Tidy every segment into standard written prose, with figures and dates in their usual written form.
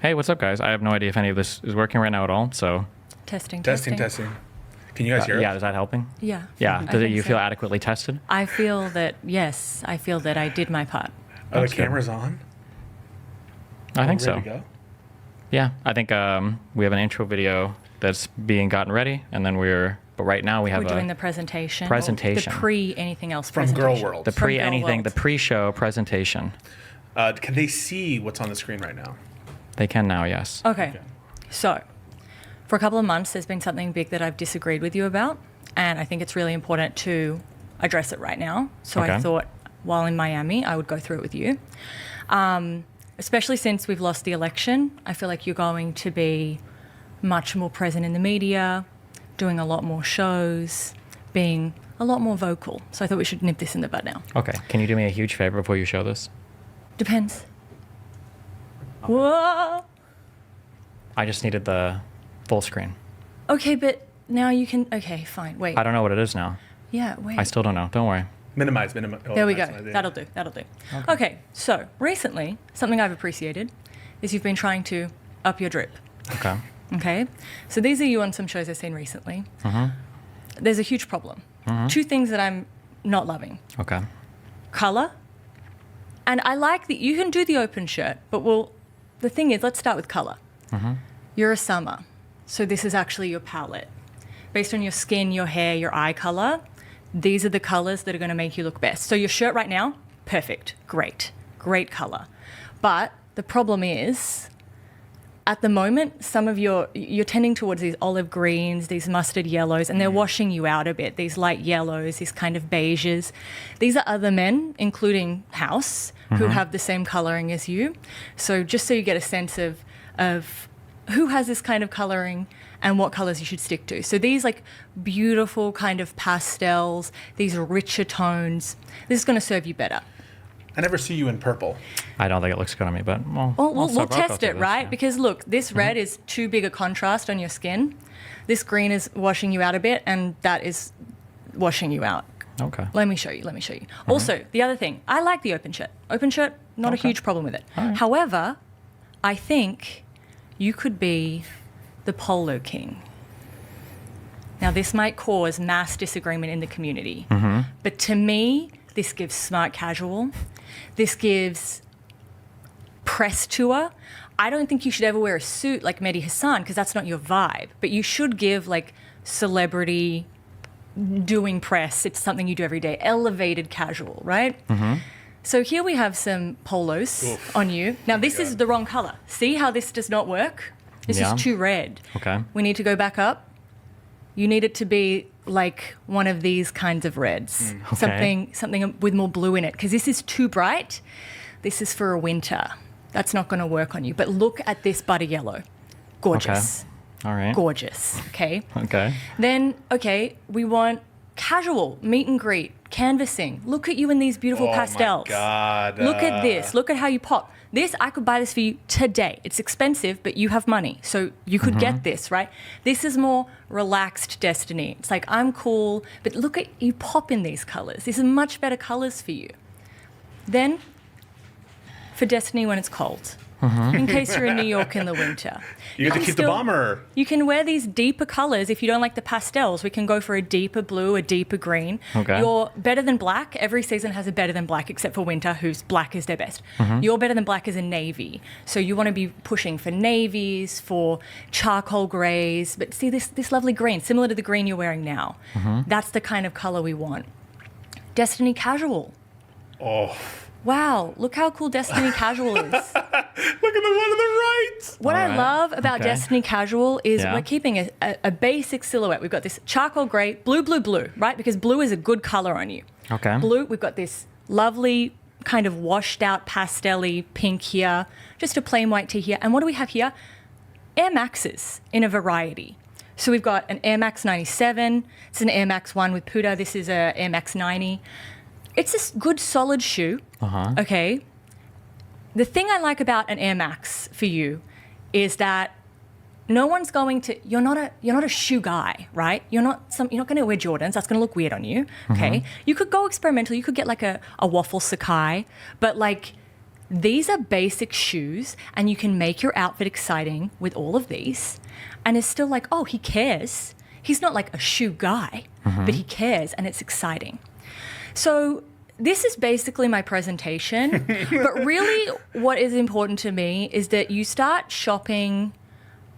Hey, what's up, guys? I have no idea if any of this is working right now at all. So, Testing. Testing. Can you guys hear yeah, it? is that helping? Yeah. Yeah. I Do think you so. feel adequately tested? I feel that, yes, I feel that I did my part. Are the That's good. cameras on? I think Ready so. to go? Yeah, I think we have an intro video that's being gotten ready, and then but right now we have We're doing the presentation. or presentation. The pre-anything else From presentation. Girl World. the From Girl pre-anything, the World. pre-show presentation. Can they see what's on the screen right now? They can now, yes. Okay. Okay. So, for a couple of months, there's been something big that I've disagreed with you about, and I think it's really important to address it right now. So I Okay. thought, while in Miami, I would go through it with you. Especially since we've lost the election, I feel like you're going to be much more present in the media, doing a lot more shows, being a lot more vocal. So I thought we should nip this in the bud now. Okay. Can you do me a huge favor before you show this? Depends. Whoa! I just needed the full screen. Okay, but now you can. Okay, fine. Wait. I don't know what it is now. Yeah, wait. I still don't know. Don't worry. Minimize. Oh, There we go. maximize, yeah. That'll do. Okay, so recently, something I've appreciated is you've been trying to up your drip. Okay. Okay? So these are you on some shows I've seen recently. Mm-hmm. There's a huge problem. Two things that I'm not loving: Okay. color. And I like that you can do the open shirt, but the thing is, let's start with color. You're a summer, so this is actually your palette. Based on your skin, your hair, your eye color, these are the colors that are going to make you look best. So your shirt right now, perfect, great color. But the problem is, at the moment, you're tending towards these olive greens, these mustard yellows, and they're washing you out a bit. These light yellows, these kind of beiges. These are other men, including House, who have the same coloring as you. So just so you get a sense of who has this kind of coloring and what colors you should stick to. So these like beautiful kind of pastels, these richer tones, this is going to serve you better. I never see you in purple. I don't think it looks good on me, but Well, I'll we'll go test through it, this, right? yeah. Because look, this red is too big a contrast on your skin. This green is washing you out a bit, and that is washing you out. Okay. Let me show you. Also, the other thing, I like the open shirt. Open shirt, not a Okay. huge problem with it. All right. However, I think you could be the polo king. Now, this might cause mass disagreement in the community, but to me, this gives smart casual. This gives press tour. I don't think you should ever wear a suit like Mehdi Hassan because that's not your vibe, but you should give like celebrity doing press. It's something you do every day. Elevated casual, right? So here we have some polos Oof. on you. Now, this is God. the wrong color. See how this does not work? This Yeah. is too red. Okay. We need to go back up. You need it to be like one of these kinds of reds. Okay. Something with more blue in it, because this is too bright. This is for a winter. That's not going to work on you. But look at this butter yellow. Gorgeous. All right. Gorgeous. Okay. Okay. Then, okay, we want casual, meet and greet, canvassing. Look at you in these beautiful Oh pastels. my God. Look at this. Look at how you pop. This, I could buy this for you today. It's expensive, but you have money. So you could get this, right? This is more relaxed Destiny. It's like, I'm cool, but look at you pop in these colors. These are much better colors for you. Then, for Destiny when it's cold, in case you're in New York in the winter. You get to can keep the still- bomber. You can wear these deeper colors. If you don't like the pastels, we can go for a deeper blue, a deeper green. Okay. You're better than black. Every season has a better than black, except for winter, whose black is their best. Your better than black is a navy. So you want to be pushing for navies, for charcoal grays. But see this lovely green, similar to the green you're wearing now. That's the kind of color we want. Destiny Casual. Oh, Wow, look how cool Destiny Casual is. look at the one to the right. What All I right. love about Okay. Destiny Casual is Yeah. we're keeping a basic silhouette. We've got this charcoal grey, blue, right? Because blue is a good colour on you. Okay. Blue, we've got this lovely kind of washed out pastel-y pink here, just a plain white tee here. And what do we have here? Air Maxes in a variety. So we've got an Air Max 97. It's an Air Max 1 with Puda. This is a Air Max 90. It's a good solid shoe. Okay. The thing I like about an Air Max for you is that no one's going to. You're not a shoe guy, right? You're not going to wear Jordans. That's going to look weird on you. Okay. You could go experimental. You could get like a waffle Sakai, but like these are basic shoes, and you can make your outfit exciting with all of these. And it's still like, oh, he cares. He's not like a shoe guy, but he cares, and it's exciting. So this is basically my presentation. But really, what is important to me is that you start shopping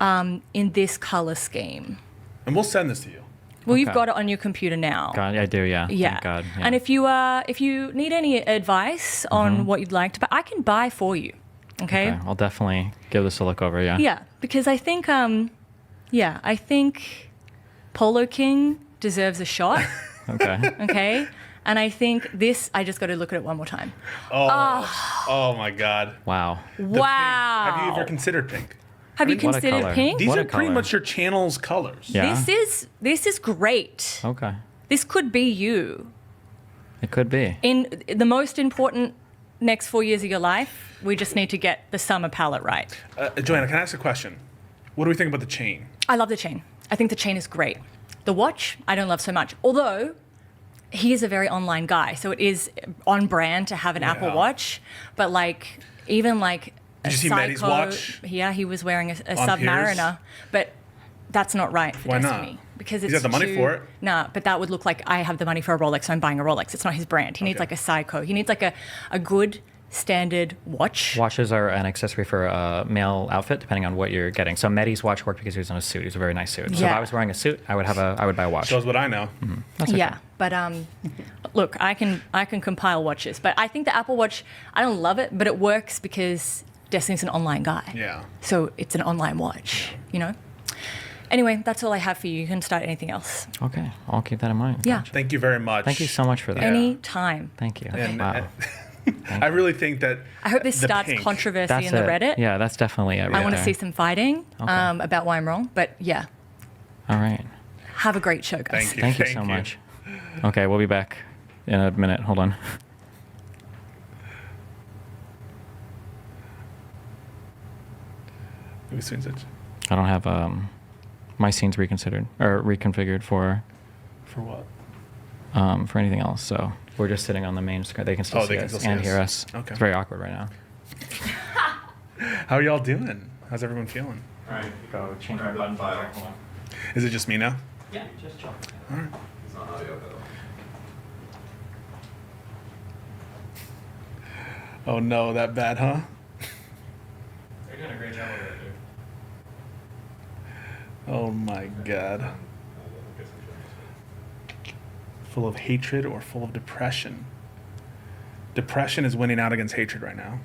in this color scheme. And we'll send this to you. Well, you've Okay. got it on your computer now. God, I do, yeah. Yeah. Thank God. Yeah. And if you need any advice on what you'd like to buy, I can buy for you. Okay. Okay, I'll definitely give this a look over, yeah. Yeah, because I think I think Polo King deserves a shot. Okay. Okay. And I think this, I just got to look at it one more time. Oh my God. Wow. The Wow. pink. Have you ever considered pink? Have you What a considered color. pink? These What are a pretty color. much your channel's colors. Yeah. This is great. Okay. This could be you. It could be. In the most important next 4 years of your life, we just need to get the summer palette right. Joanna, can I ask a question? What do we think about the chain? I love the chain. I think the chain is great. The watch, I don't love so much. Although, he is a very online guy, so it is on brand to have an Apple Yeah. Watch. But like, even like Did you see Maddie's watch? Yeah, he was wearing a On Submariner, but that's not right for Why not? Destiny. Because He's it's got the money too- for it? Nah, but that would look like I have the money for a Rolex, so I'm buying a Rolex. It's not his brand. He needs Okay. like a Seiko. He needs like a good standard watch. Watches are an accessory for a male outfit, depending on what you're getting. So Mehdi's watch worked because he was in a suit. He was a very nice suit. So if Yeah. I was wearing a suit, I would buy a watch. Shows what I know. That's okay. Yeah, but look, I can compile watches, but I think the Apple Watch, I don't love it, but it works because Destiny's an online guy. Yeah. So it's an online watch, you know? Anyway, that's all I have for you. You can start anything else. Okay, I'll keep that in mind. Yeah. Thank you very much. Thank you so much for that. Yeah. Any time. Thank you. And, Wow. I really think that I hope this the starts pink- controversy That's in the it. Reddit. Yeah, that's definitely it. I Right want to there. see some fighting Okay. about why I'm wrong, but yeah, All right. have a great show, guys. Thank you. Thank you so much. Okay, we'll be back in a minute. Hold on. Maybe swing switch. I don't have my scenes reconsidered or reconfigured for For what? anything else. So we're just sitting on the main screen. They can still Oh, see they can us still see and us. hear us. Okay. It's very awkward right now. How are y'all doing? How's everyone feeling? All right, go change my button. Hold on. Is it just me now? Yeah, just chill. It's not audio though. Oh no, that bad, huh? You're doing a great job with it, dude. Oh my God. Full of hatred or full of depression? Depression is winning out against hatred right now.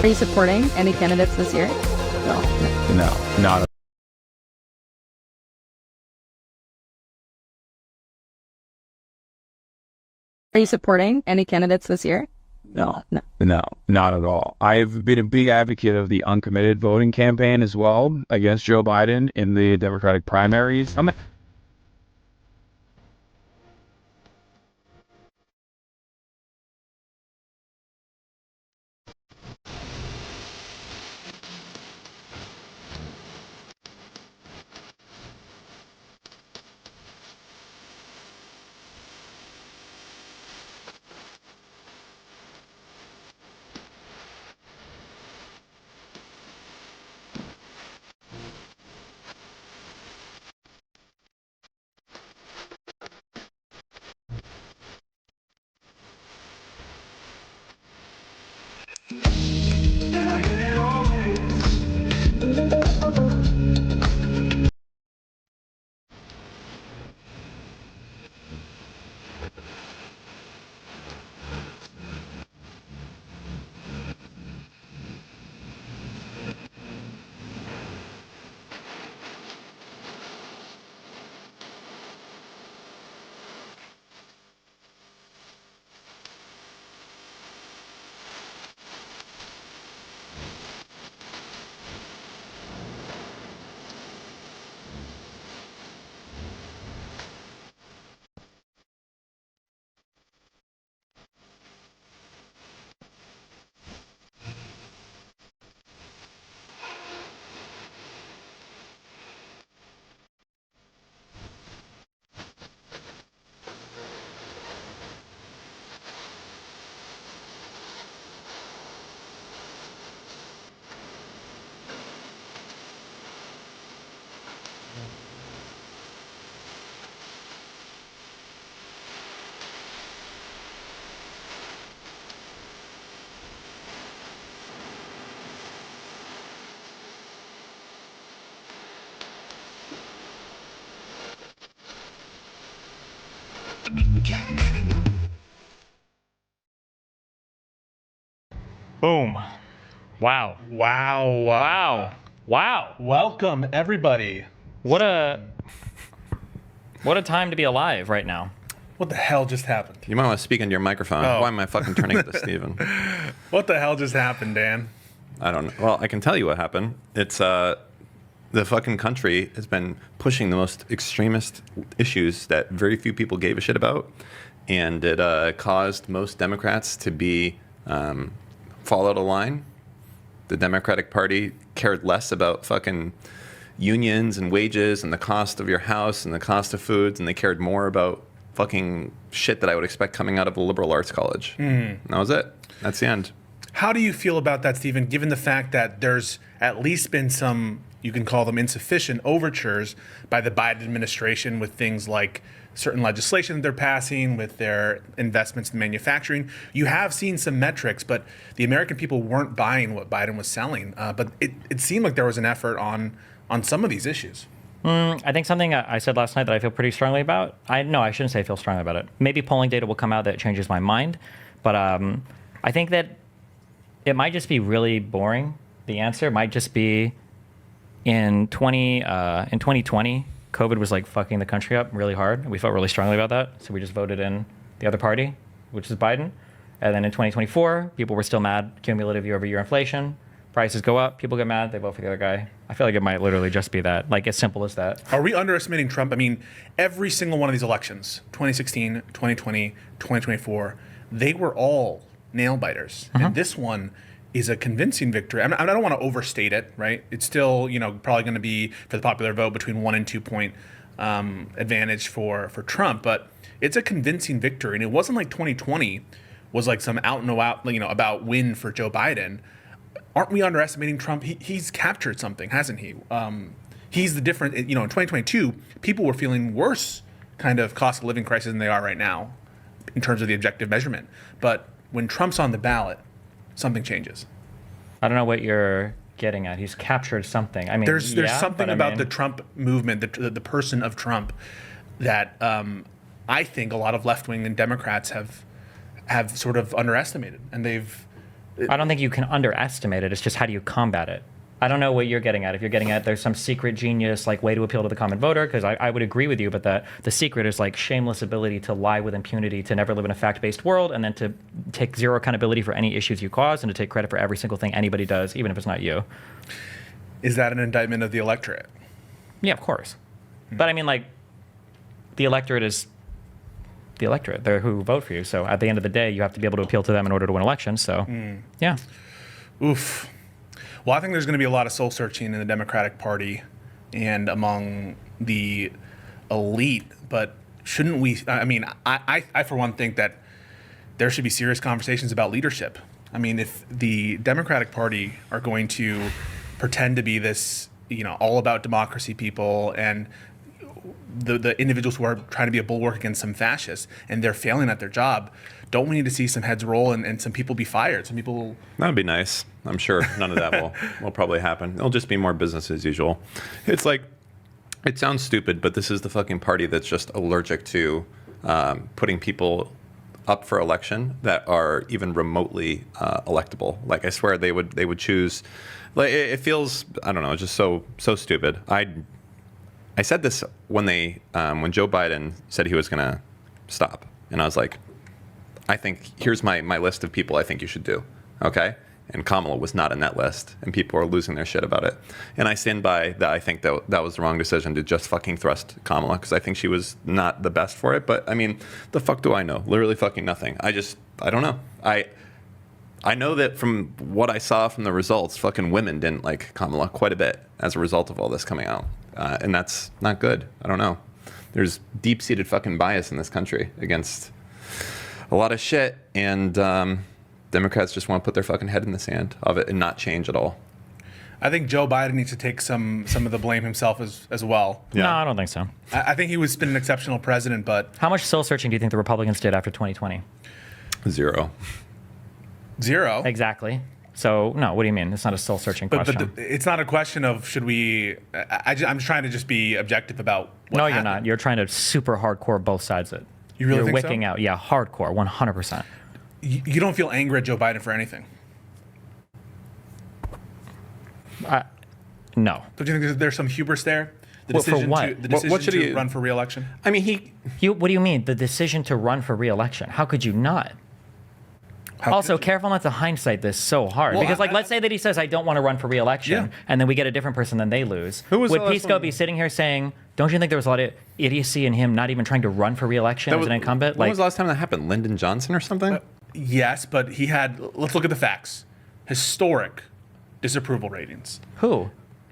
Are you supporting any candidates this year? No, not. Are you supporting any candidates this year? No, not at all. I've been a big advocate of the uncommitted voting campaign as well against Joe Biden in the Democratic primaries. Boom. Wow. Wow. Wow. Wow. Welcome, everybody. What a time to be alive right now. What the hell just happened? You might want to speak into your microphone. Oh. Why am I fucking turning it to Steven? What the hell just happened, Dan? I don't know. Well, I can tell you what happened. It's the fucking country has been pushing the most extremist issues that very few people gave a shit about, and it caused most Democrats to be fall out of line. The Democratic Party cared less about fucking unions and wages and the cost of your house and the cost of foods, and they cared more about fucking shit that I would expect coming out of a liberal arts college. And that was it. That's the end. How do you feel about that, Stephen, given the fact that there's at least been some, you can call them insufficient overtures by the Biden administration with things like certain legislation that they're passing, with their investments in manufacturing? You have seen some metrics, but the American people weren't buying what Biden was selling. But it seemed like there was an effort on some of these issues. I think something I said last night that I feel pretty strongly about. I shouldn't say I feel strongly about it. Maybe polling data will come out that changes my mind, but I think that it might just be really boring. The answer might just be in 2020, COVID was like fucking the country up really hard. We felt really strongly about that, so we just voted in the other party, which is Biden. And then in 2024, people were still mad. Cumulative year-over-year inflation, prices go up, people get mad, they vote for the other guy. I feel like it might literally just be that, like as simple as that. Are we underestimating Trump? I mean, every single one of these elections, 2016, 2020, 2024, they were all nail biters. And this one is a convincing victory. I don't want to overstate it, right? It's still, probably going to be, for the popular vote, between 1 and 2 point advantage for Trump, but it's a convincing victory. And it wasn't like 2020 was like some out and out, about win for Joe Biden. Aren't we underestimating Trump? He's captured something, hasn't he? He's the different, in 2022, people were feeling worse kind of cost of living crisis than they are right now in terms of the objective measurement. But when Trump's on the ballot, something changes. I don't know what you're getting at. He's captured something. I mean, there's something about the Trump movement, the person of Trump, that I think a lot of left-wing and Democrats have sort of underestimated, and I don't think you can underestimate it. It's just how do you combat it? I don't know what you're getting at. If you're getting at there's some secret genius like way to appeal to the common voter, because I would agree with you, but the secret is like shameless ability to lie with impunity, to never live in a fact-based world, and then to take zero accountability for any issues you cause, and to take credit for every single thing anybody does, even if it's not you. Is that an indictment of the electorate? Yeah, of course. But I mean, like, the electorate is the electorate. They're who vote for you. So at the end of the day, you have to be able to appeal to them in order to win elections. So, yeah. Oof. Well, I think there's going to be a lot of soul searching in the Democratic Party and among the elite. But shouldn't we? I mean, I for one think that there should be serious conversations about leadership. I mean, if the Democratic Party are going to pretend to be this, all about democracy people and the individuals who are trying to be a bulwark against some fascists, and they're failing at their job, don't we need to see some heads roll and some people be fired? Some people. That'd be nice. I'm sure none of that will probably happen. It'll just be more business as usual. It's like, it sounds stupid, but this is the fucking party that's just allergic to putting people up for election that are even remotely electable. Like, I swear they would choose. Like, it feels, I don't know, just so stupid. I said this when when Joe Biden said he was gonna stop, and I was like, I think here's my list of people I think you should do, okay? And Kamala was not in that list, and people are losing their shit about it. And I stand by that. I think that was the wrong decision to just fucking thrust Kamala, because I think she was not the best for it. But I mean, the fuck do I know? Literally fucking nothing. I don't know. I know that from what I saw from the results, fucking women didn't like Kamala quite a bit as a result of all this coming out. And that's not good. I don't know. There's deep-seated fucking bias in this country against a lot of shit, and Democrats just want to put their fucking head in the sand of it and not change at all. I think Joe Biden needs to take some of the blame himself as well. Yeah. No, I don't think so. I think he was been an exceptional president, but How much soul searching do you think the Republicans did after 2020? Zero. zero. Exactly. So, no, what do you mean? It's not a soul searching question. But it's not a question of should we. I'm trying to just be objective about. No, you're happened. not. You're trying to super hardcore both sides it. You really You're think so? wicking out. Yeah, hardcore, 100%. You don't feel angry at Joe Biden for anything. No. Don't you think there's some hubris there? The Well, for decision what? the decision What should to he- run for re-election. I mean, What do you mean? The decision to run for re-election? How could you not? How Also, could you? careful not to hindsight this so hard. Well, because, let's say that he says, I don't want to run for re-election, Yeah. and then we get a different person, then they lose. Who was Would the last Pisco one? be sitting here saying, don't you think there was a lot of idiocy in him not even trying to run for re-election as an incumbent? When was the last time that happened? Lyndon Johnson or something? Yes, but he had. Let's look at the facts. Historic disapproval ratings. Who?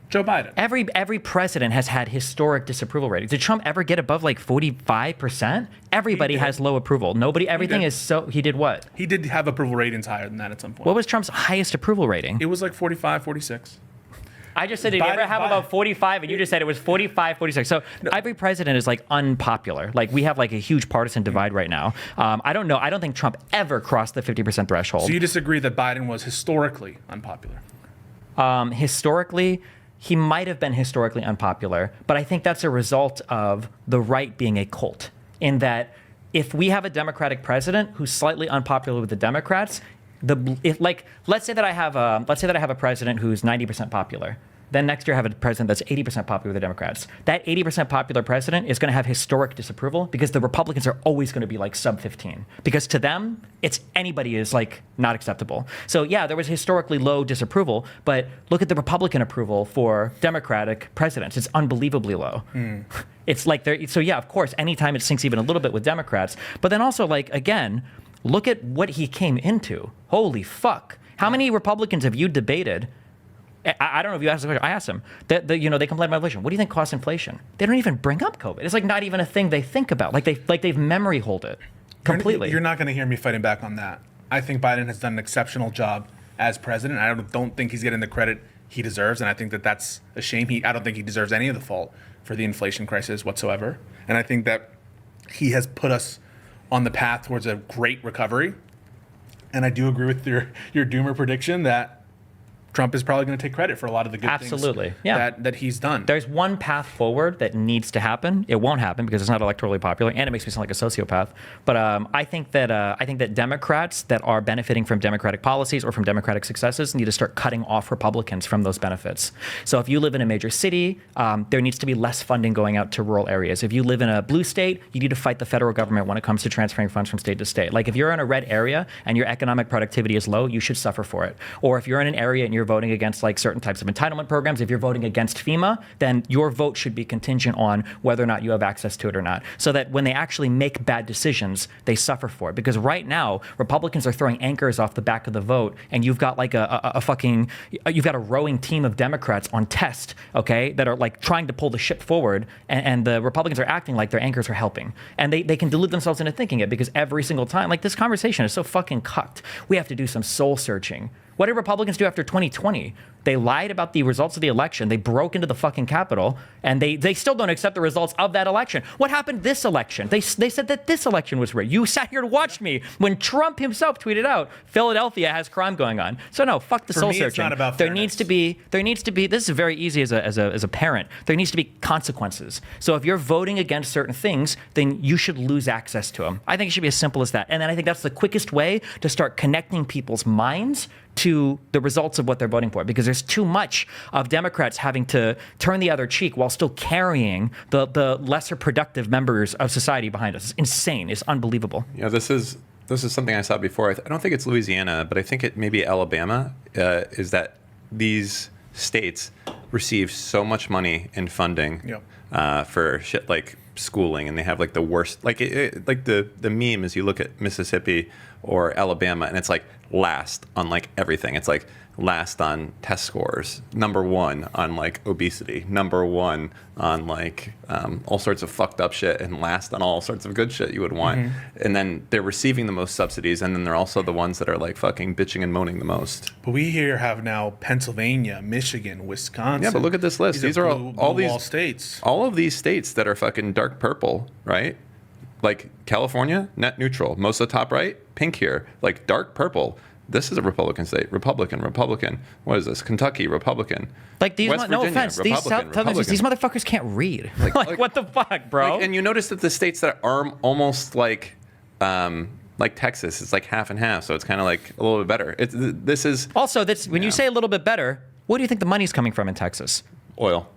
Joe Biden. Every president has had historic disapproval ratings. Did Trump ever get above like 45%? Everybody did. has low approval. Everything did. is so. He did what? He did have approval ratings higher than that at some point. What was Trump's highest approval rating? It was like 45, 46. I just said, did you ever have about 45? And you just said it was 45, 46. So every president is like unpopular. Like we have like a huge partisan divide right now. I don't know. I don't think Trump ever crossed the 50% threshold. So you disagree that Biden was historically unpopular? Historically, he might have been historically unpopular, but I think that's a result of the right being a cult. In that, if we have a Democratic president who's slightly unpopular with the Democrats, let's say that I have a president who's 90% popular. Then next year I have a president that's 80% popular with the Democrats. That 80% popular president is going to have historic disapproval because the Republicans are always going to be like sub 15. Because to them, anybody is like not acceptable. So yeah, there was historically low disapproval, but look at the Republican approval for Democratic presidents. It's unbelievably low. It's like so yeah, of course, anytime it sinks even a little bit with Democrats, but then also like, again, look at what he came into. Holy fuck. How many Republicans have you debated? I don't know if you asked the question. I asked them. They complain about inflation. What do you think costs inflation? They don't even bring up COVID. It's like not even a thing they think about. They've memory hold it completely. You're not going to hear me fighting back on that. I think Biden has done an exceptional job as president. I don't think he's getting the credit he deserves, and I think that that's a shame. I don't think he deserves any of the fault for the inflation crisis whatsoever. And I think that he has put us on the path towards a great recovery. And I do agree with your doomer prediction that Trump is probably going to take credit for a lot of the good Absolutely. things Yeah. that he's done. There's one path forward that needs to happen. It won't happen because it's not electorally popular, and it makes me sound like a sociopath. But I think that Democrats that are benefiting from Democratic policies or from Democratic successes need to start cutting off Republicans from those benefits. So if you live in a major city, there needs to be less funding going out to rural areas. If you live in a blue state, you need to fight the federal government when it comes to transferring funds from state to state. Like if you're in a red area and your economic productivity is low, you should suffer for it. Or if you're in an area and you're voting against like certain types of entitlement programs, if you're voting against FEMA, then your vote should be contingent on whether or not you have access to it or not. So that when they actually make bad decisions, they suffer for it. Because right now, Republicans are throwing anchors off the back of the vote, and you've got like you've got a rowing team of Democrats on test, okay, that are like trying to pull the ship forward, and the Republicans are acting like their anchors are helping. And they can delude themselves into thinking it, because every single time, like this conversation is so fucking cucked. We have to do some soul searching. What did Republicans do after 2020? They lied about the results of the election. They broke into the fucking Capitol, and they still don't accept the results of that election. What happened this election? They said that this election was rigged. You sat here and watched me when Trump himself tweeted out, Philadelphia has crime going on. So no, fuck the soul searching. It's not about there fairness. needs to be, this is very easy as a parent. There needs to be consequences. So if you're voting against certain things, then you should lose access to them. I think it should be as simple as that. And then I think that's the quickest way to start connecting people's minds to the results of what they're voting for, because there's too much of Democrats having to turn the other cheek while still carrying the lesser productive members of society behind us. It's insane. It's unbelievable. Yeah, this is something I saw before. I don't think it's Louisiana, but I think it may be Alabama. Is that these states receive so much money in funding for shit like schooling, and they have like the worst, like like the meme is you look at Mississippi or Alabama, and it's like last on like everything. It's like last on test scores, number one on like obesity, number one on like all sorts of fucked up shit, and last on all sorts of good shit you would want. Mm-hmm. And then they're receiving the most subsidies, and then they're also the ones that are like fucking bitching and moaning the most. But we here have now Pennsylvania, Michigan, Wisconsin. Yeah, but look at this list. These are all these states. All of these states that are fucking dark purple, right? Like California, net neutral. Most of the top right, pink here. Like dark purple. This is a Republican state. Republican. What is this? Kentucky, Republican. Like these, West no Virginia, offense, these Republican. these motherfuckers can't read. Like what the fuck, bro? Like, and you notice that the states that are almost like Texas, it's like half and half. So it's kind of like a little bit better. This is also that's when you say a little bit better. What do you think the money's coming from in Texas? Oil.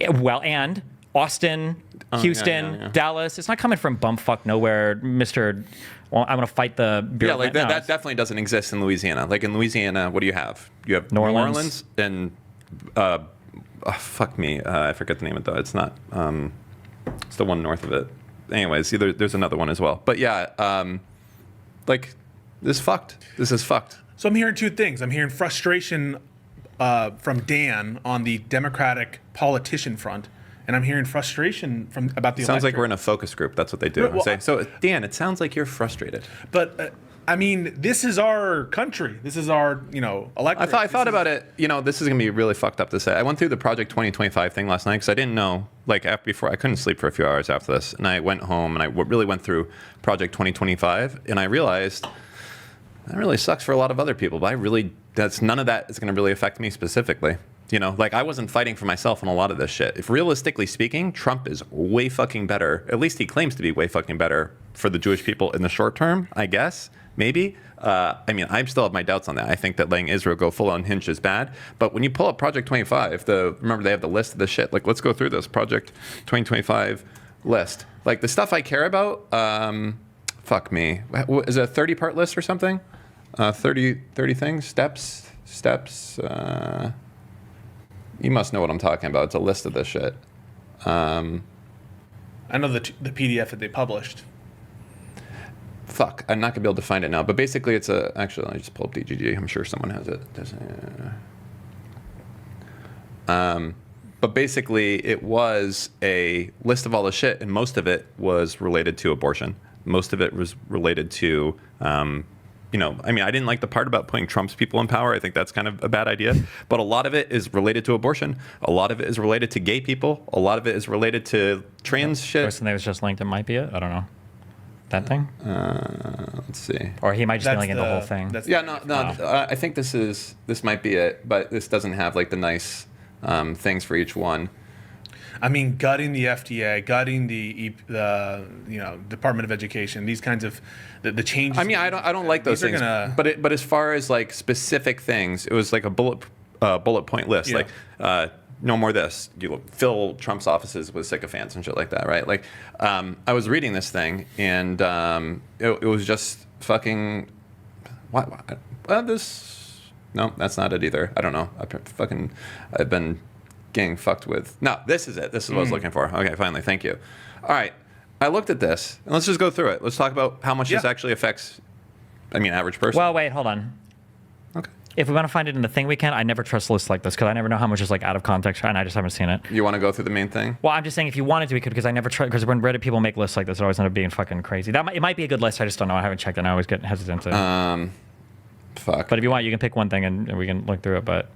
Well, and Austin, Houston, Dallas. It's not coming from bumfuck nowhere, Mr. Well, I'm going to fight the bureau. Yeah, like that definitely doesn't exist in Louisiana. Like in Louisiana, what do you have? You have New Orleans and fuck me, I forget the name of it though. It's not. It's the one north of it. Anyways, there's another one as well. But yeah, like this is fucked. This is fucked. So I'm hearing two things. I'm hearing frustration from Dan on the Democratic politician front, and I'm hearing frustration about the. Sounds like we're in a focus group. That's what they do. Well, so Dan, it sounds like you're frustrated. But I mean, this is our country. This is our electorate. I thought about it. This is gonna be really fucked up to say. I went through the Project 2025 thing last night because I didn't know. Like before, I couldn't sleep for a few hours after this, and I went home and I really went through Project 2025, and I realized. That really sucks for a lot of other people, but none of that is going to really affect me specifically. Like I wasn't fighting for myself on a lot of this shit. If realistically speaking, Trump is way fucking better. At least he claims to be way fucking better for the Jewish people in the short term, I guess, maybe. I mean, I still have my doubts on that. I think that letting Israel go full unhinged is bad. But when you pull up Project 25, remember they have the list of the shit. Like, let's go through this Project 2025 list. Like the stuff I care about, fuck me. Is it a 30-part list or something? 30 things, steps. You must know what I'm talking about. It's a list of this shit. I know the PDF that they published. Fuck, I'm not gonna be able to find it now. But basically, it's actually, let me just pull up DGG. I'm sure someone has it. But basically, it was a list of all the shit, and most of it was related to abortion. Most of it was related to. I didn't like the part about putting Trump's people in power. I think that's kind of a bad idea. But a lot of it is related to abortion. A lot of it is related to gay people. A lot of it is related to trans shit. The person that was just linked, it might be it. I don't know. That thing? Let's see. Or he might just be linking the whole thing. Yeah, no. I think this might be it, but this doesn't have like the nice things for each one. I mean, gutting the FDA, gutting the Department of Education, these kinds of the changes. I mean, I don't like those things. But as far as like specific things, it was like a bullet point list. Yeah. Like no more this. You fill Trump's offices with sycophants and shit like that, right? Like I was reading this thing and it was just fucking. What? This? No, that's not it either. I don't know. I've been getting fucked with. No, this is it. This is what I was looking for. Okay, finally. Thank you. All right. I looked at this, and let's just go through it. Let's talk about how much this actually affects, average person. Well, wait, hold on. Okay. If we want to find it in the thing we can, I never trust lists like this because I never know how much is like out of context, and I just haven't seen it. You want to go through the main thing? Well, I'm just saying if you wanted to, we could, because I never try, because when Reddit people make lists like this, it always end up being fucking crazy. It might be a good list. I just don't know. I haven't checked it, and I always get hesitant to. Fuck. But if you want, you can pick one thing and we can look through it. But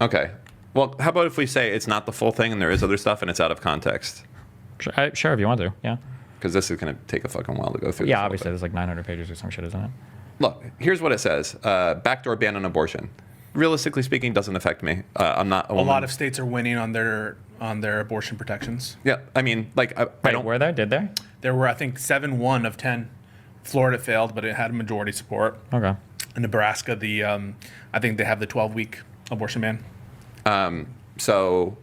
okay. Well, how about if we say it's not the full thing and there is other stuff and it's out of context? sure, if you want to, yeah. Because this is going to take a fucking while to go through. Yeah, obviously, there's like 900 pages or some shit, isn't it? Look, here's what it says: backdoor ban on abortion. Realistically speaking, doesn't affect me. I'm not a woman. A lot of states are winning on their abortion protections. Yeah, I mean, like I don't. Were there? Did there? There were, I think, 7-1 of 10. Florida failed, but it had majority support. Okay. In Nebraska, I think they have the 12-week abortion ban. So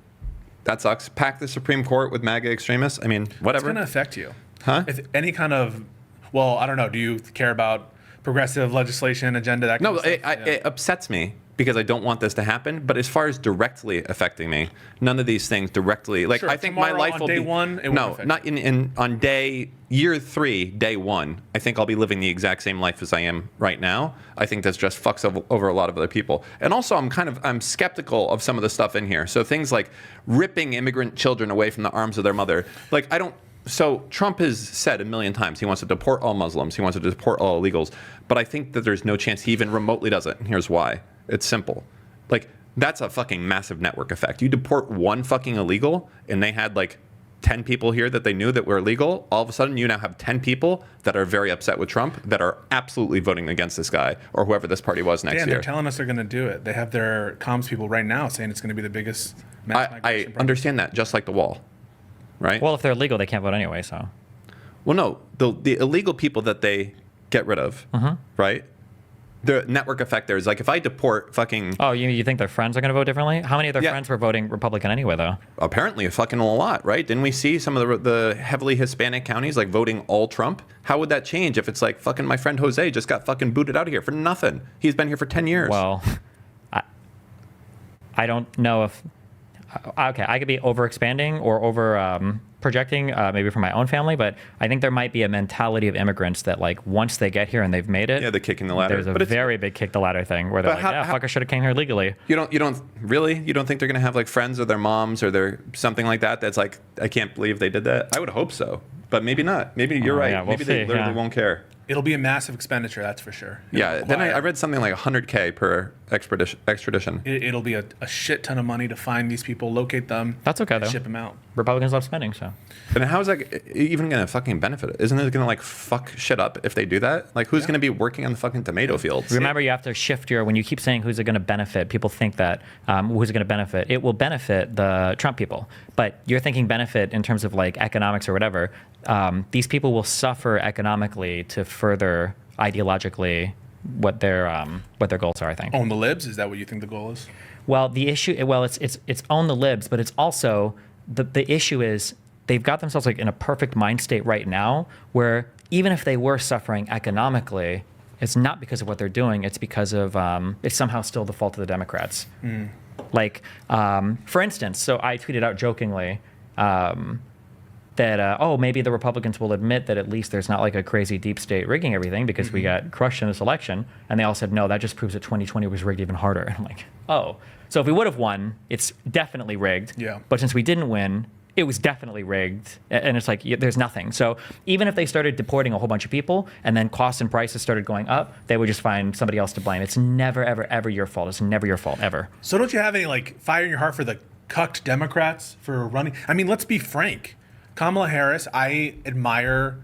that sucks. Pack the Supreme Court with MAGA extremists. I mean, whatever. It's going to affect you. Huh? If any kind of, well, I don't know. Do you care about progressive legislation, agenda, that kind No, of stuff? it upsets me because I don't want this to happen. But as far as directly affecting me, none of these things directly. Like Sure, I think my tomorrow life on will day be one, it won't no, affect not on year 3, day 1. I think I'll be living the exact same life as I am right now. I think that's just fucks over a lot of other people. And also, I'm skeptical of some of the stuff in here. So things like ripping immigrant children away from the arms of their mother. Like I don't. So Trump has said a million times he wants to deport all Muslims. He wants to deport all illegals. But I think that there's no chance he even remotely does it. And here's why. It's simple. Like, that's a fucking massive network effect. You deport one fucking illegal, and they had like 10 people here that they knew that were illegal. All of a sudden, you now have 10 people that are very upset with Trump that are absolutely voting against this guy or whoever this party was next Dan, year. they're telling us they're going to do it. They have their comms people right now saying it's going to be the biggest mass I migration problem. understand that, just like the wall, right? Well, if they're illegal, they can't vote anyway, so. Well, no, the illegal people that they get rid of, right? The network effect there is like if I deport fucking. Oh, you think their friends are going to vote differently? How many of their Yeah. friends were voting Republican anyway, though? Apparently, fucking a lot, right? Didn't we see some of the heavily Hispanic counties like voting all Trump? How would that change if it's like fucking my friend Jose just got fucking booted out of here for nothing? He's been here for 10 years. Well, I don't know if. Okay, I could be over expanding or over projecting, maybe for my own family, but I think there might be a mentality of immigrants that, like, once they get here and they've made it, Yeah, the kicking the ladder. There's a But it's- very big kick the ladder thing where they're But like, how- yeah, fuck, I should have came here legally. You don't really? You don't think they're gonna have like friends or their moms or their something like that? That's like, I can't believe they did that. I would hope so, but maybe not. Maybe you're right. yeah, we'll Maybe they see, literally yeah. won't care. It'll be a massive expenditure, that's for sure. It'll Yeah. Then I require- read something like 100K per extradition. It'll be a shit ton of money to find these people, locate them. That's okay, and though. Ship them out. Republicans love spending, so. And how is that even gonna fucking benefit? Isn't it gonna like fuck shit up if they do that? Like, who's gonna be working on the fucking tomato fields? Remember, you have to shift when you keep saying who's it going to benefit, people think that who's it going to benefit? It will benefit the Trump people. But you're thinking benefit in terms of like economics or whatever. These people will suffer economically to further ideologically what their goals are, I think. Own the libs? Is that what you think the goal is? Well, the issue, it's own the libs, but it's also, the issue is they've got themselves like in a perfect mind state right now where even if they were suffering economically, it's not because of what they're doing. It's because of, it's somehow still the fault of the Democrats. Like, for instance, so I tweeted out jokingly that, maybe the Republicans will admit that at least there's not like a crazy deep state rigging everything because we got crushed in this election. And they all said, no, that just proves that 2020 was rigged even harder. And I'm like, oh. So if we would have won, it's definitely rigged. Yeah. But since we didn't win, it was definitely rigged. And it's like, there's nothing. So even if they started deporting a whole bunch of people and then costs and prices started going up, they would just find somebody else to blame. It's never, ever, ever your fault. It's never your fault, ever. So don't you have any like fire in your heart for the cucked Democrats for running? I mean, let's be frank. Kamala Harris, I admire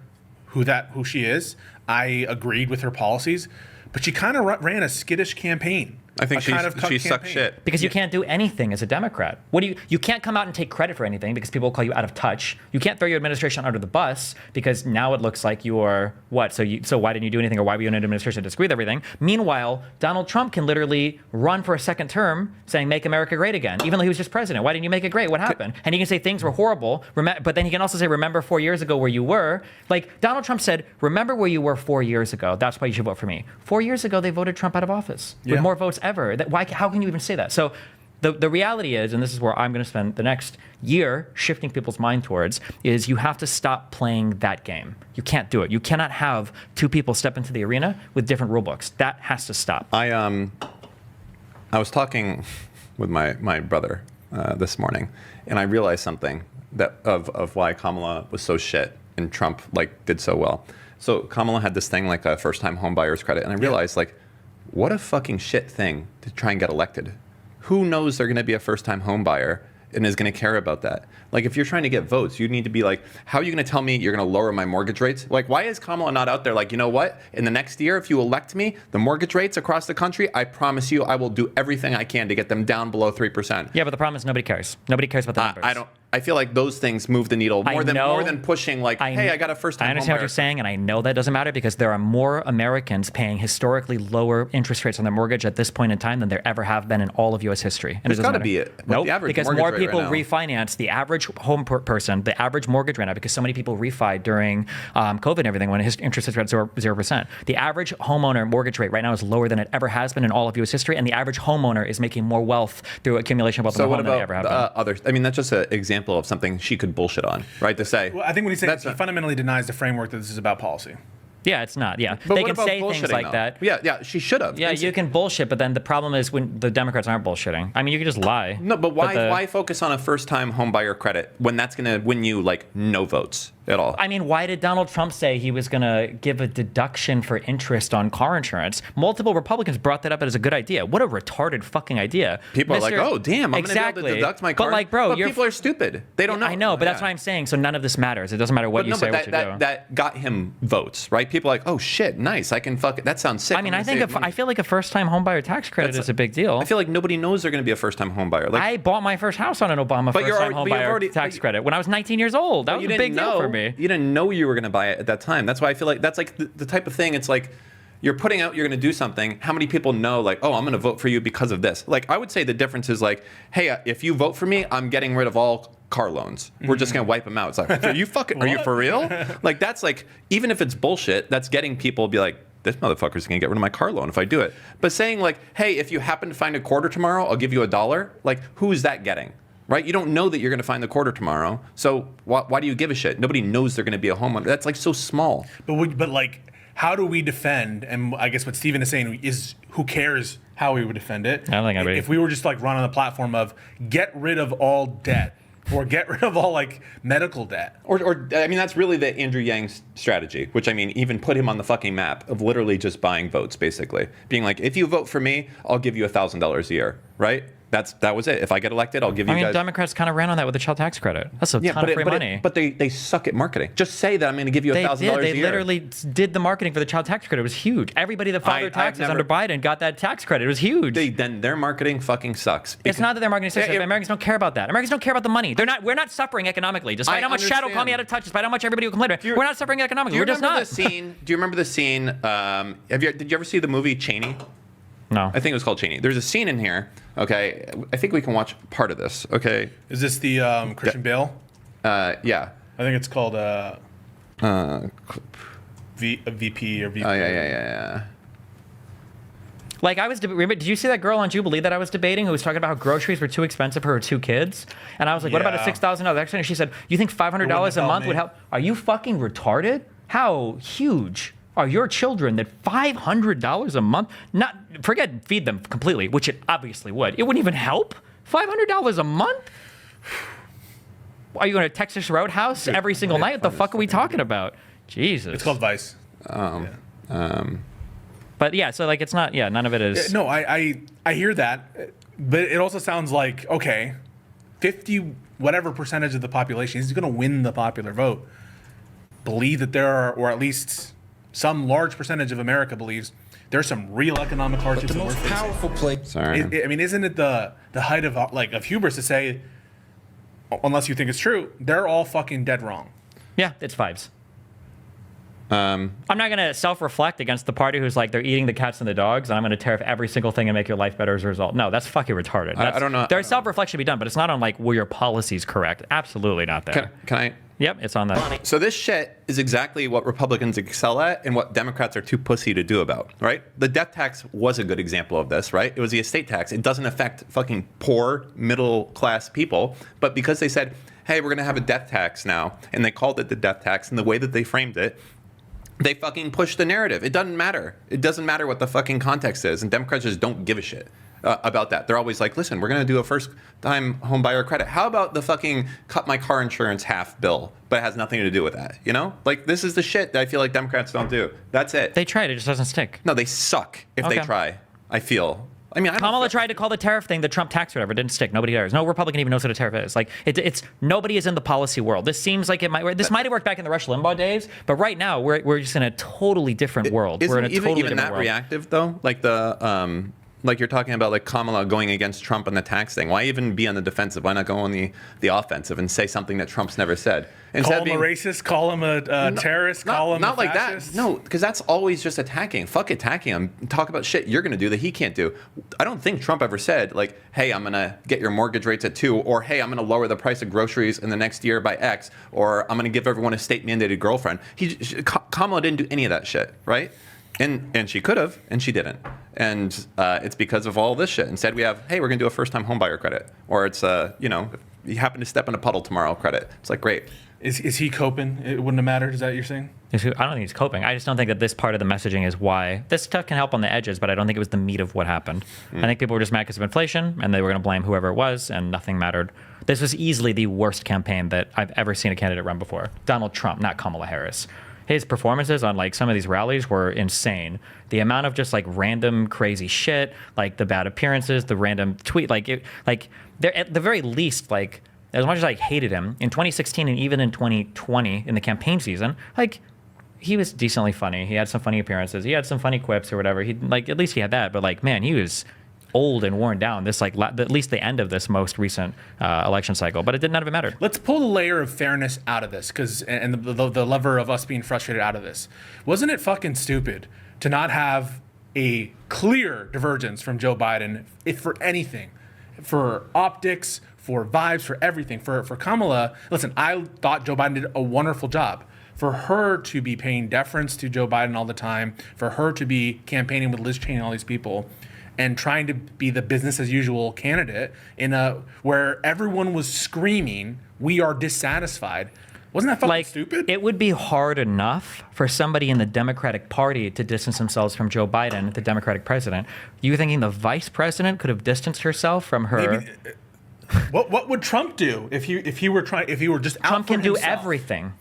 who she is. I agreed with her policies, but she kind of ran a skittish campaign. I think a kind of she cuck sucked campaign. shit. Because you can't do anything as a Democrat. What do you can't come out and take credit for anything because people will call you out of touch. You can't throw your administration under the bus because now it looks like you're what? So why didn't you do anything, or why were you in an administration that disagree with everything? Meanwhile, Donald Trump can literally run for a second term saying "Make America Great Again," even though he was just president. Why didn't you make it great? What happened? And he can say things were horrible, but then he can also say, "Remember 4 years ago where you were." Like Donald Trump said, "Remember where you were 4 years ago. That's why you should vote for me." 4 years ago, they voted Trump out of office with more votes ever. How can you even say that? So the reality is, and this is where I'm going to spend the next year shifting people's mind towards, is you have to stop playing that game. You can't do it. You cannot have two people step into the arena with different rule books. That has to stop. I was talking with my brother this morning, and I realized something that of why Kamala was so shit and Trump did so well. So Kamala had this thing like a first-time home buyer's credit, and I realized what a fucking shit thing to try and get elected. Who knows they're going to be a first-time home buyer and is going to care about that? If you're trying to get votes, you need to be how are you going to tell me you're going to lower my mortgage rates? Why is Kamala not out there you know what? In the next year, if you elect me, the mortgage rates across the country, I promise you I will do everything I can to get them down below 3%. Yeah, but the problem is nobody cares. Nobody cares about the numbers. I feel like those things move the needle more than pushing hey, I got a first time. I understand what you're saying, and I know that doesn't matter because there are more Americans paying historically lower interest rates on their mortgage at this point in time than there ever have been in all of U.S. history. And it's got to be it. Nope, the average because mortgage more rate people right now. refinance. The average home person, the average mortgage right now, because so many people refied during COVID and everything when his interest rates were 0%. The average homeowner mortgage rate right now is lower than it ever has been in all of U.S. history, and the average homeowner is making more wealth through accumulation of wealth in the home than they ever have been. Others? I mean, that's just an example of something she could bullshit on, right? To say. Well, I think when he says he fundamentally denies the framework that this is about policy. Yeah, it's not. Yeah, But they what can about say things bullshitting, like though? that. Yeah, she should have. Yeah, you can bullshit, but then the problem is when the Democrats aren't bullshitting. I mean, you can just lie. No, but why focus on a first-time home buyer credit when that's going to win you no votes at all? I mean, why did Donald Trump say he was going to give a deduction for interest on car insurance? Multiple Republicans brought that up as a good idea. What a retarded fucking idea. People are oh, damn, I'm going to be able to deduct my car. But bro, people are stupid. They don't know. I know, but that's what I'm saying. So none of this matters. It doesn't matter what you say or what you do. That got him votes, right? People are oh shit, nice. I can fuck it. That sounds sick. I mean, I feel like a first-time homebuyer tax credit is a big deal. I feel like nobody knows they're going to be a first-time home buyer. I bought my first house on an Obama first-time homebuyer tax credit when I was 19 years old. That was a big deal for me. You didn't know you were going to buy it at that time. That's why I feel like that's the type of thing. It's you're putting out you're going to do something. How many people know oh, I'm going to vote for you because of this? I would say the difference is hey, if you vote for me, I'm getting rid of all car loans. We're just going to wipe them out. It's are you fucking? Are you for real? That's even if it's bullshit, that's getting people to be this motherfucker's going to get rid of my car loan if I do it. But saying hey, if you happen to find a quarter tomorrow, I'll give you $1. Who is that getting? Right? You don't know that you're going to find the quarter tomorrow. So why do you give a shit? Nobody knows they're going to be a homeowner. That's so small. But how do we defend? And I guess what Steven is saying is, who cares how we would defend it? I don't think if we were just run on the platform of get rid of all debt. Or get rid of all medical debt. Or I mean, that's really the Andrew Yang's strategy, which I mean, even put him on the fucking map of literally just buying votes, basically. Being if you vote for me, I'll give you $1,000 a year, right? That was it. If I get elected, I'll give you guys. I mean, Democrats kind of ran on that with the child tax credit. That's a ton of free money. But they suck at marketing. Just say that I'm going to give you $1,000 a year. They literally did the marketing for the child tax credit. It was huge. Everybody that filed their taxes under Biden got that tax credit. It was huge. Then their marketing fucking sucks. It's not that their marketing sucks. Americans don't care about that. Americans don't care about the money. We're not suffering economically. Despite how much Shadow called me out of touch, despite how much everybody will complain about, we're not suffering economically. We're just not. Do you remember the scene? Did you ever see the movie Cheney? No. I think it was called Cheney. There's a scene in here. Okay, I think we can watch part of this. Okay. Is this the Christian Bale? Yeah. I think it's called VP or VP. Oh yeah. Remember, did you see that girl on Jubilee that I was debating who was talking about how groceries were too expensive for her 2 kids? And I was like, what about a $6,000 extra? And she said, you think $500 a month would help? Are you fucking retarded? How huge are your children that $500 a month, not forget feed them completely, which it obviously would. It wouldn't even help? $500 a month? Are you going to Texas Roadhouse every single night? What the fuck are we talking about? Jesus. It's called Vice. But yeah, so it's not, none of it is. No, I hear that, but it also sounds okay, 50 whatever percentage of the population, he's going to win the popular vote. believe that there are, or at least some large percentage of America believes, there's some real economic hardships that we're facing. Sorry. I mean, isn't it the height of of hubris to say, unless you think it's true, they're all fucking dead wrong? Yeah, it's vibes. I'm not going to self-reflect against the party who's like, they're eating the cats and the dogs, and I'm going to tear off every single thing and make your life better as a result. No, that's fucking retarded. I don't know. There's self-reflection to be done, but it's not on like, were your policies correct? Absolutely not there. Can I? Yep, it's on that. So this shit is exactly what Republicans excel at and what Democrats are too pussy to do about, right? The death tax was a good example of this, right? It was the estate tax. It doesn't affect fucking poor, middle-class people. But because they said, hey, we're going to have a death tax now, and they called it the death tax, and the way that they framed it, they fucking push the narrative. It doesn't matter. It doesn't matter what the fucking context is. And Democrats just don't give a shit about that. They're always like, listen, we're going to do a first-time home buyer credit. How about the fucking cut my car insurance half bill, but it has nothing to do with that, you know? Like, this is the shit that I feel like Democrats don't do. That's it. They tried. It just doesn't stick. No, they suck if they Okay. try, I feel. I mean, I don't Kamala feel- tried to call the tariff thing the Trump tax or whatever. It didn't stick. Nobody cares. No Republican even knows what a tariff is. Like, it's nobody is in the policy world. This seems like it might. This might have worked back in the Rush Limbaugh days, but right now we're just in a totally different world. We're in a Isn't totally even different that world. reactive though? Like the like you're talking about like Kamala going against Trump on the tax thing. Why even be on the defensive? Why not go on the offensive and say something that Trump's never said? Call him a racist, call him a terrorist, call him not a like fascist? that. No, because that's always just attacking. Fuck attacking him. Talk about shit you're gonna do that he can't do. I don't think Trump ever said like, "Hey, I'm gonna get your mortgage rates at 2," or "Hey, I'm gonna lower the price of groceries in the next year by X," or "I'm gonna give everyone a state mandated girlfriend." Kamala didn't do any of that shit, right? And she could have, and she didn't. And it's because of all this shit. Instead, we have, hey, we're gonna do a first-time homebuyer credit, or it's you know, if you happen to step in a puddle tomorrow credit. It's like great. Is he coping? It wouldn't have mattered. Is that what you're saying? I don't think he's coping. I just don't think that this part of the messaging is why. This stuff can help on the edges, but I don't think it was the meat of what happened. I think people were just mad because of inflation, and they were going to blame whoever it was, and nothing mattered. This was easily the worst campaign that I've ever seen a candidate run before. Donald Trump, not Kamala Harris. His performances on like some of these rallies were insane. The amount of just like random crazy shit, like the bad appearances, the random tweet, they're at the very least, like, as much as I hated him in 2016 and even in 2020 in the campaign season, like, he was decently funny. He had some funny appearances. He had some funny quips or whatever. He like, at least he had that. But like, man, he was old and worn down. This like at least the end of this most recent election cycle. But none of it mattered. Let's pull the layer of fairness out of this, because and the lever of us being frustrated out of this. Wasn't it fucking stupid to not have a clear divergence from Joe Biden, if for anything, for optics, for vibes, for everything? For Kamala, listen, I thought Joe Biden did a wonderful job. For her to be paying deference to Joe Biden all the time, for her to be campaigning with Liz Cheney and all these people, and trying to be the business as usual candidate in where everyone was screaming, "We are dissatisfied." Wasn't that fucking stupid? It would be hard enough for somebody in the Democratic Party to distance themselves from Joe Biden, the Democratic president. You thinking the vice president could have distanced herself from her? Maybe, what would Trump do if he were just out Trump for can do himself? everything.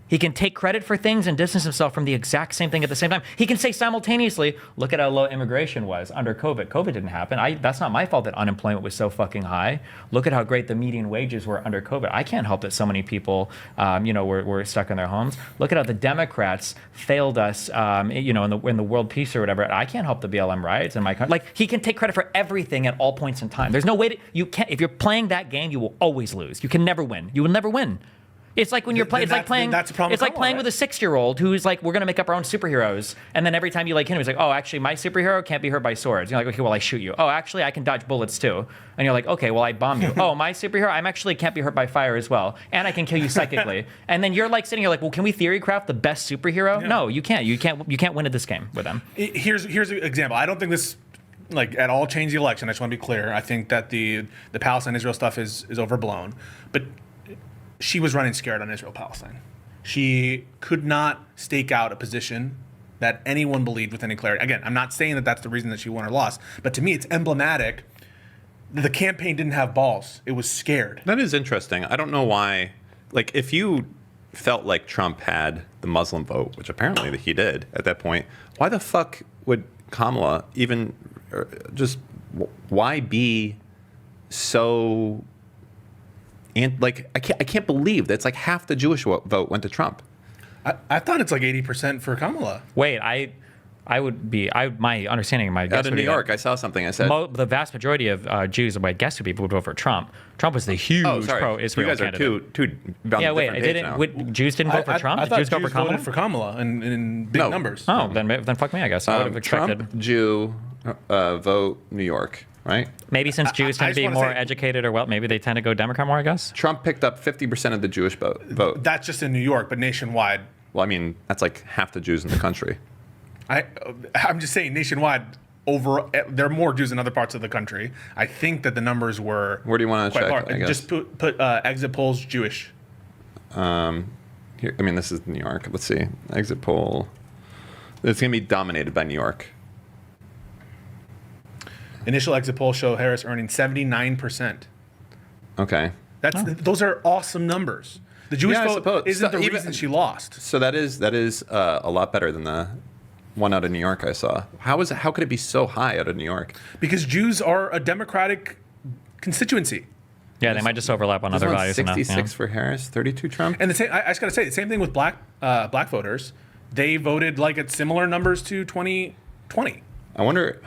He can take credit for things and distance himself from the exact same thing at the same time. He can say simultaneously, look at how low immigration was under COVID. COVID didn't happen. That's not my fault that unemployment was so fucking high. Look at how great the median wages were under COVID. I can't help that so many people, were stuck in their homes. Look at how the Democrats failed us, in the world peace or whatever. I can't help the BLM riots in my country. Like, he can take credit for everything at all points in time. There's no way you can't. If you're playing that game, you will always lose. You can never win. You will never win. It's like when you're playing. It's like playing. That's a problem It's with like playing Kamala, with a 6-year-old who's like, "We're gonna make up our own superheroes," and then every time you like him, he's like, "Oh, actually, my superhero can't be hurt by swords." You're like, "Okay, well, I shoot you." "Oh, actually, I can dodge bullets too." And you're like, "Okay, well, I bomb you." "Oh, my superhero, I'm actually can't be hurt by fire as well, and I can kill you psychically." And then you're like sitting here like, "Well, can we theory craft the best superhero?" Yeah. No, you can't. You can't win at this game with them. Here's an example. I don't think this like at all changed the election. I just want to be clear. I think that the Palestine-Israel stuff is overblown, but she was running scared on Israel-Palestine. She could not stake out a position that anyone believed with any clarity. Again, I'm not saying that that's the reason that she won or lost, but to me, it's emblematic. The campaign didn't have balls. It was scared. That is interesting. I don't know why. Like, if you felt like Trump had the Muslim vote, which apparently he did at that point, why the fuck would Kamala even why be so? And like, I can't believe that it's like half the Jewish vote went to Trump. I thought it's like 80% for Kamala. Wait, my understanding, my guess Out of would New be York, that I saw something. I said, the vast majority of Jews, my guess would be, would vote for Trump. Trump was the huge "Oh, sorry, pro-Israel you guys candidate. are two on Yeah, a wait, different I page didn't. now." Jews didn't vote for Trump. I Did thought Jews vote for Jews voted Kamala? for Kamala in big No. numbers. Oh, then fuck me, I guess. I would have expected. Trump, Jew, vote New York, right? Maybe since Jews I tend to just be wanna more say- educated or well, maybe they tend to go Democrat more, I guess. Trump picked up 50% of the Jewish vote. That's just in New York, but nationwide. Well, I mean, that's like half the Jews in the country. I'm just saying nationwide. There are more Jews in other parts of the country. I think that the numbers were. Where do you wanna quite check, large. I guess? Just put exit polls Jewish. Here, I mean, this is New York. Let's see. Exit poll. It's going to be dominated by New York. Initial exit polls show Harris earning 79%. Okay. Those are awesome numbers. The Jewish Yeah, I vote suppose. isn't So the even- reason she lost. So that is a lot better than the one out of New York I saw. How could it be so high out of New York? Because Jews are a Democratic constituency. Yeah, they might just overlap on other This one's values enough. 66 Yeah. for Harris, 32 Trump. And I just got to say, the same thing with black voters. They voted like at similar numbers to 2020. I wonder,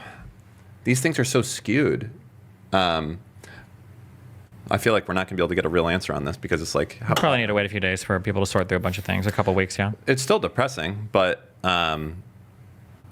these things are so skewed. I feel like we're not going to be able to get a real answer on this because it's like, We'll probably need to wait a few days for people to sort through a bunch of things. A couple weeks, yeah. it's still depressing, but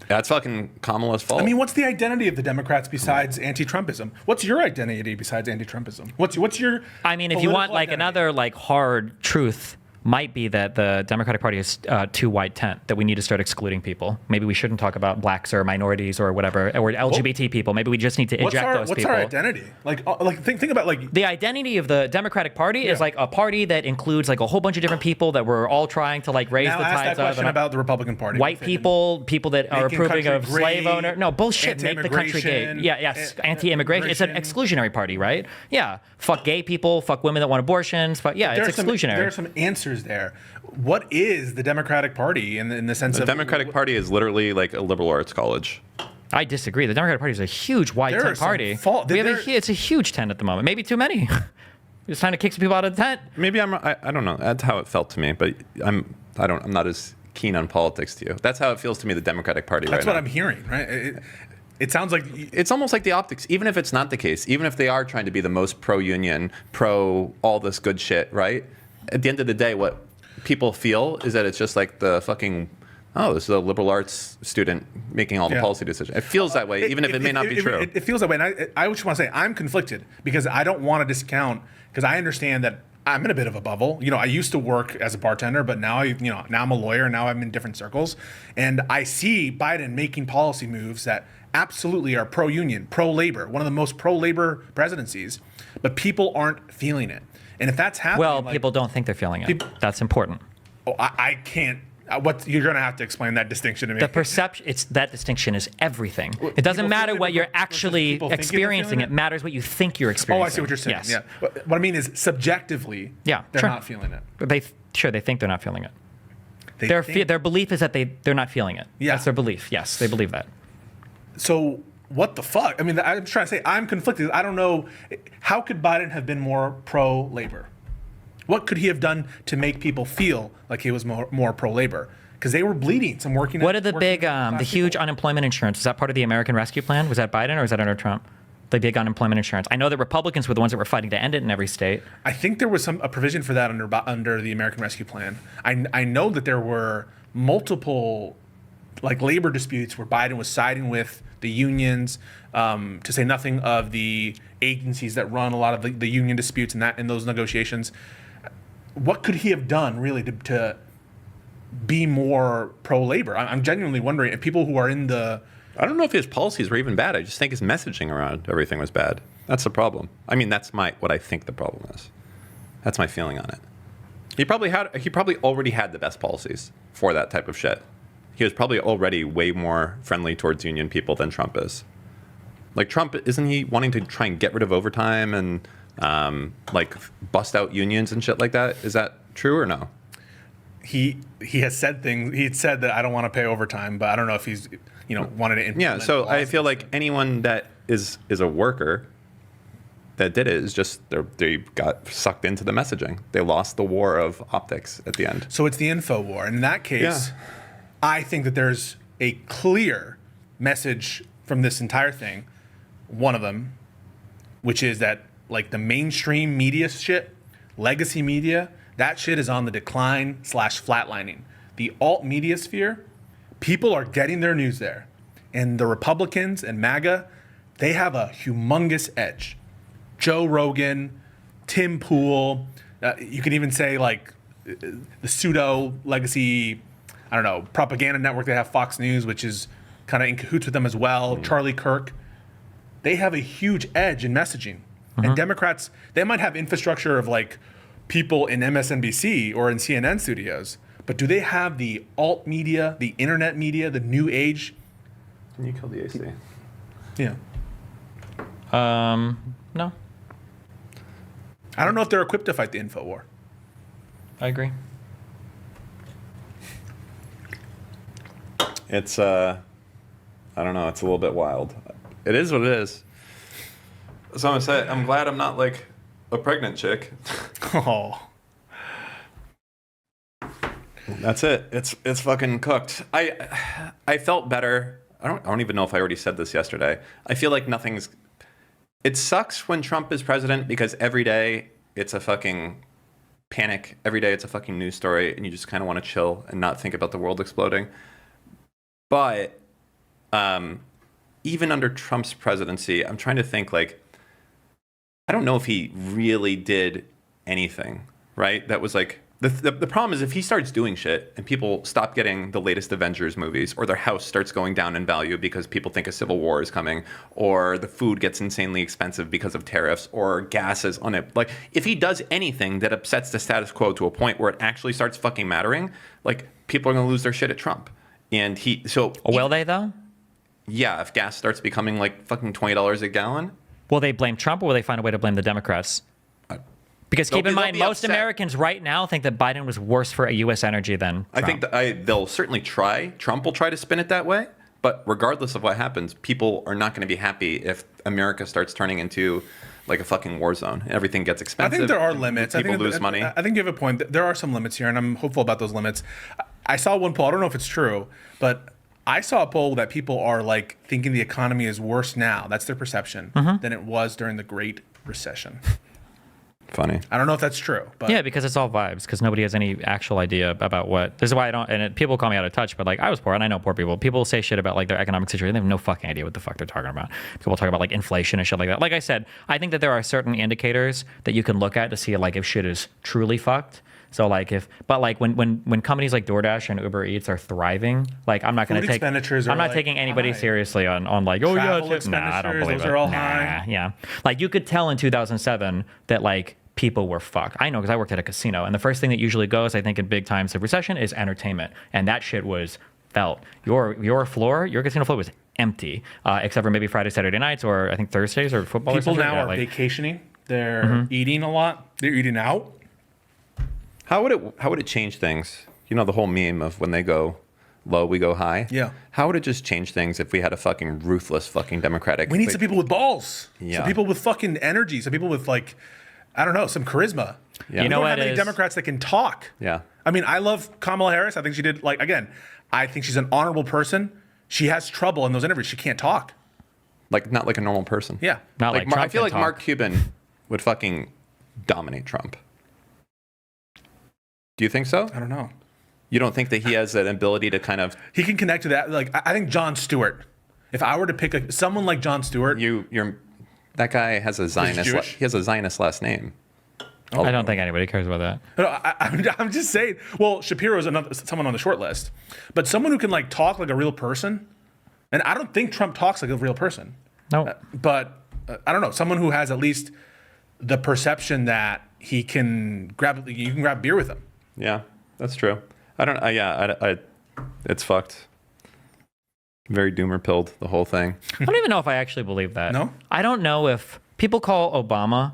that's fucking Kamala's fault. I mean, what's the identity of the Democrats besides anti-Trumpism? What's your identity besides anti-Trumpism? What's your? I mean, if you want political like identity? another like hard truth, might be that the Democratic Party is too white tent, that we need to start excluding people. Maybe we shouldn't talk about blacks or minorities or whatever, or LGBT people. Maybe we just need to eject those what's people. our identity? Like think about like The identity of the Democratic Party is like a party that includes like a whole bunch of different people that we're all trying to like raise now the ask that tides of. question and- about the Republican Party. White people that are Making approving country of slave great, owner. No, bullshit. Make the country gay. anti-immigration, Yeah, yes. Anti-immigration. It's an exclusionary party, right? Yeah. Fuck gay people. Fuck women that want abortions. Fuck, yeah, it's exclusionary. There are some answers there. What is the Democratic Party in the sense the of Democratic Party is literally like a liberal arts college. I disagree. The Democratic Party is a huge white There are tent some party. there- It's a huge tent at the moment. Maybe too many. It's time to kick some people out of the tent. Maybe I don't know. That's how it felt to me, but I'm not as keen on politics to you. That's how it feels to me, the Democratic Party That's right what now. I'm hearing, right? It sounds like It's almost like the optics, even if it's not the case, even if they are trying to be the most pro-union, pro all this good shit, right? At the end of the day, what people feel is that it's just like the fucking, oh, this is a liberal arts student making all the Yeah. policy decisions. It feels that way, even if it may not be true. It feels that way. And I just want to say I'm conflicted because I don't want to discount, because I understand that I'm in a bit of a bubble. You know, I used to work as a bartender, but now now I'm a lawyer. Now I'm in different circles, and I see Biden making policy moves that absolutely are pro-union, pro-labor, one of the most pro-labor presidencies, but people aren't feeling it. And if that's happening, Well, like, people don't think they're feeling it. That's important. I can't. What you're gonna have to explain that distinction to me. The perception, that distinction is everything. It doesn't people matter think what they're- you're versus actually people thinking they're experiencing. feeling It it? matters what you think you're Oh, experiencing. I see what you're saying. Yes. Yeah. What I mean is subjectively, Yeah, they're sure. not feeling it. But they think they're not feeling it. They Their think- their belief is that they're not feeling it. Yeah. That's their belief. Yes, they believe that. So what the fuck? I mean, I'm just trying to say I'm conflicted. I don't know. How could Biden have been more pro-labor? What could he have done to make people feel like he was more pro-labor? Because they were bleeding. Some working. What are the big, class the huge people. unemployment insurance? Is that part of the American Rescue Plan? Was that Biden or was that under Trump? The big unemployment insurance. I know that Republicans were the ones that were fighting to end it in every state. I think there was a provision for that under the American Rescue Plan. I know that there were multiple like labor disputes where Biden was siding with the unions, to say nothing of the agencies that run a lot of the union disputes in those negotiations. What could he have done really to be more pro-labor? I'm genuinely wondering if people who are in the I don't know if his policies were even bad. I just think his messaging around everything was bad. That's the problem. I mean, that's what I think the problem is. That's my feeling on it. He probably already had the best policies for that type of shit. He was probably already way more friendly towards union people than Trump is. Like Trump, isn't he wanting to try and get rid of overtime and like bust out unions and shit like that? Is that true or no? he has said things. He had said that I don't want to pay overtime, but I don't know if he's wanted to implement Yeah, so I laws. feel like anyone that is a worker that did it is just they got sucked into the messaging. They lost the war of optics at the end. So it's the info war. And in that case, I think that there's a clear message from this entire thing. One of them, which is that like the mainstream media shit, legacy media, that shit is on the decline / flatlining. The alt media sphere, people are getting their news there. And the Republicans and MAGA, they have a humongous edge. Joe Rogan, Tim Pool, you could even say like the pseudo legacy, I don't know, propaganda network. They have Fox News, which is kind of in cahoots with them as well. Charlie Kirk. They have a huge edge in messaging. And Democrats, they might have infrastructure of like people in MSNBC or in CNN studios, but do they have the alt media, the internet media, the new age? Can you kill the AC? Yeah. No, I don't know if they're equipped to fight the info war. I agree. It's I don't know. It's a little bit wild. It is what it is. So I'm gonna say I'm glad I'm not like a pregnant chick. Oh. That's it. It's fucking cooked. I felt better. I don't even know if I already said this yesterday. I feel like nothing's. It sucks when Trump is president because every day it's a fucking panic. Every day it's a fucking news story, and you just kind of want to chill and not think about the world exploding. But even under Trump's presidency, I'm trying to think like I don't know if he really did anything, right? That was like the problem is if he starts doing shit and people stop getting the latest Avengers movies, or their house starts going down in value because people think a civil war is coming, or the food gets insanely expensive because of tariffs, or gas is on it. Like if he does anything that upsets the status quo to a point where it actually starts fucking mattering, like people are gonna lose their shit at Trump. And Will they though? Yeah, if gas starts becoming like fucking $20 a gallon. Will they blame Trump, or will they find a way to blame the Democrats? Because keep in mind, most Americans right now think that Biden was worse for U.S. energy than Trump. I think that they'll certainly try. Trump will try to spin it that way. But regardless of what happens, people are not going to be happy if America starts turning into like a fucking war zone. Everything gets expensive. I think there are limits. People lose money. I think you have a point. There are some limits here, and I'm hopeful about those limits. I saw one poll. I don't know if it's true, but I saw a poll that people are like thinking the economy is worse now. That's their perception than it was during the Great Recession. Funny. I don't know if that's true. But Yeah, because it's all vibes, because nobody has any actual idea about what. This is why I don't, and people call me out of touch, but like I was poor and I know poor people. People say shit about like their economic situation. They have no fucking idea what the fuck they're talking about. People talk about like inflation and shit like that. Like I said, I think that there are certain indicators that you can look at to see like if shit is truly fucked. So like when companies like DoorDash and Uber Eats are thriving, like I'm not going to take. Expenditures are I'm not like taking anybody high. seriously on like Travel nah, I don't expenditures, believe those it. are all Nah, high. yeah. Like you could tell in 2007 that like people were fucked. I know because I worked at a casino, and the first thing that usually goes, I think, in big times of recession is entertainment, and that shit was felt. Your casino floor was empty, except for maybe Friday, Saturday nights, or I think Thursdays or football. people or something. now Yeah, are like, vacationing. They're eating a lot. They're eating out. How would it change things? You know the whole meme of when they go low, we go high. Yeah. How would it just change things if we had a fucking ruthless fucking Democratic? We need some people with balls. Yeah. Some people with fucking energy. Some people with like, I don't know, some charisma. Yeah. You know we don't what have any is- Democrats that can talk. Yeah. I mean, I love Kamala Harris. I think she did like again. I think she's an honorable person. She has trouble in those interviews. She can't talk. Like not like a normal person. Yeah. Not like Trump I feel can like talk. Mark Cuban would fucking dominate Trump. Do you think so? I don't know. You don't think that he has an ability to kind of He can connect to that. Like I think Jon Stewart. If I were to pick someone like Jon Stewart, you're that guy has a Zionist. Jewish? He has a Zionist last name. I don't think anybody cares about that. no, I'm just saying. Well, Shapiro is someone on the short list, but someone who can like talk like a real person. And I don't think Trump talks like a real person. No. But I don't know. Someone who has at least the perception that you can grab beer with him. Yeah, that's true. I don't. It's fucked. Very doomer pilled the whole thing. I don't even know if I actually believe that. No? I don't know if people call Obama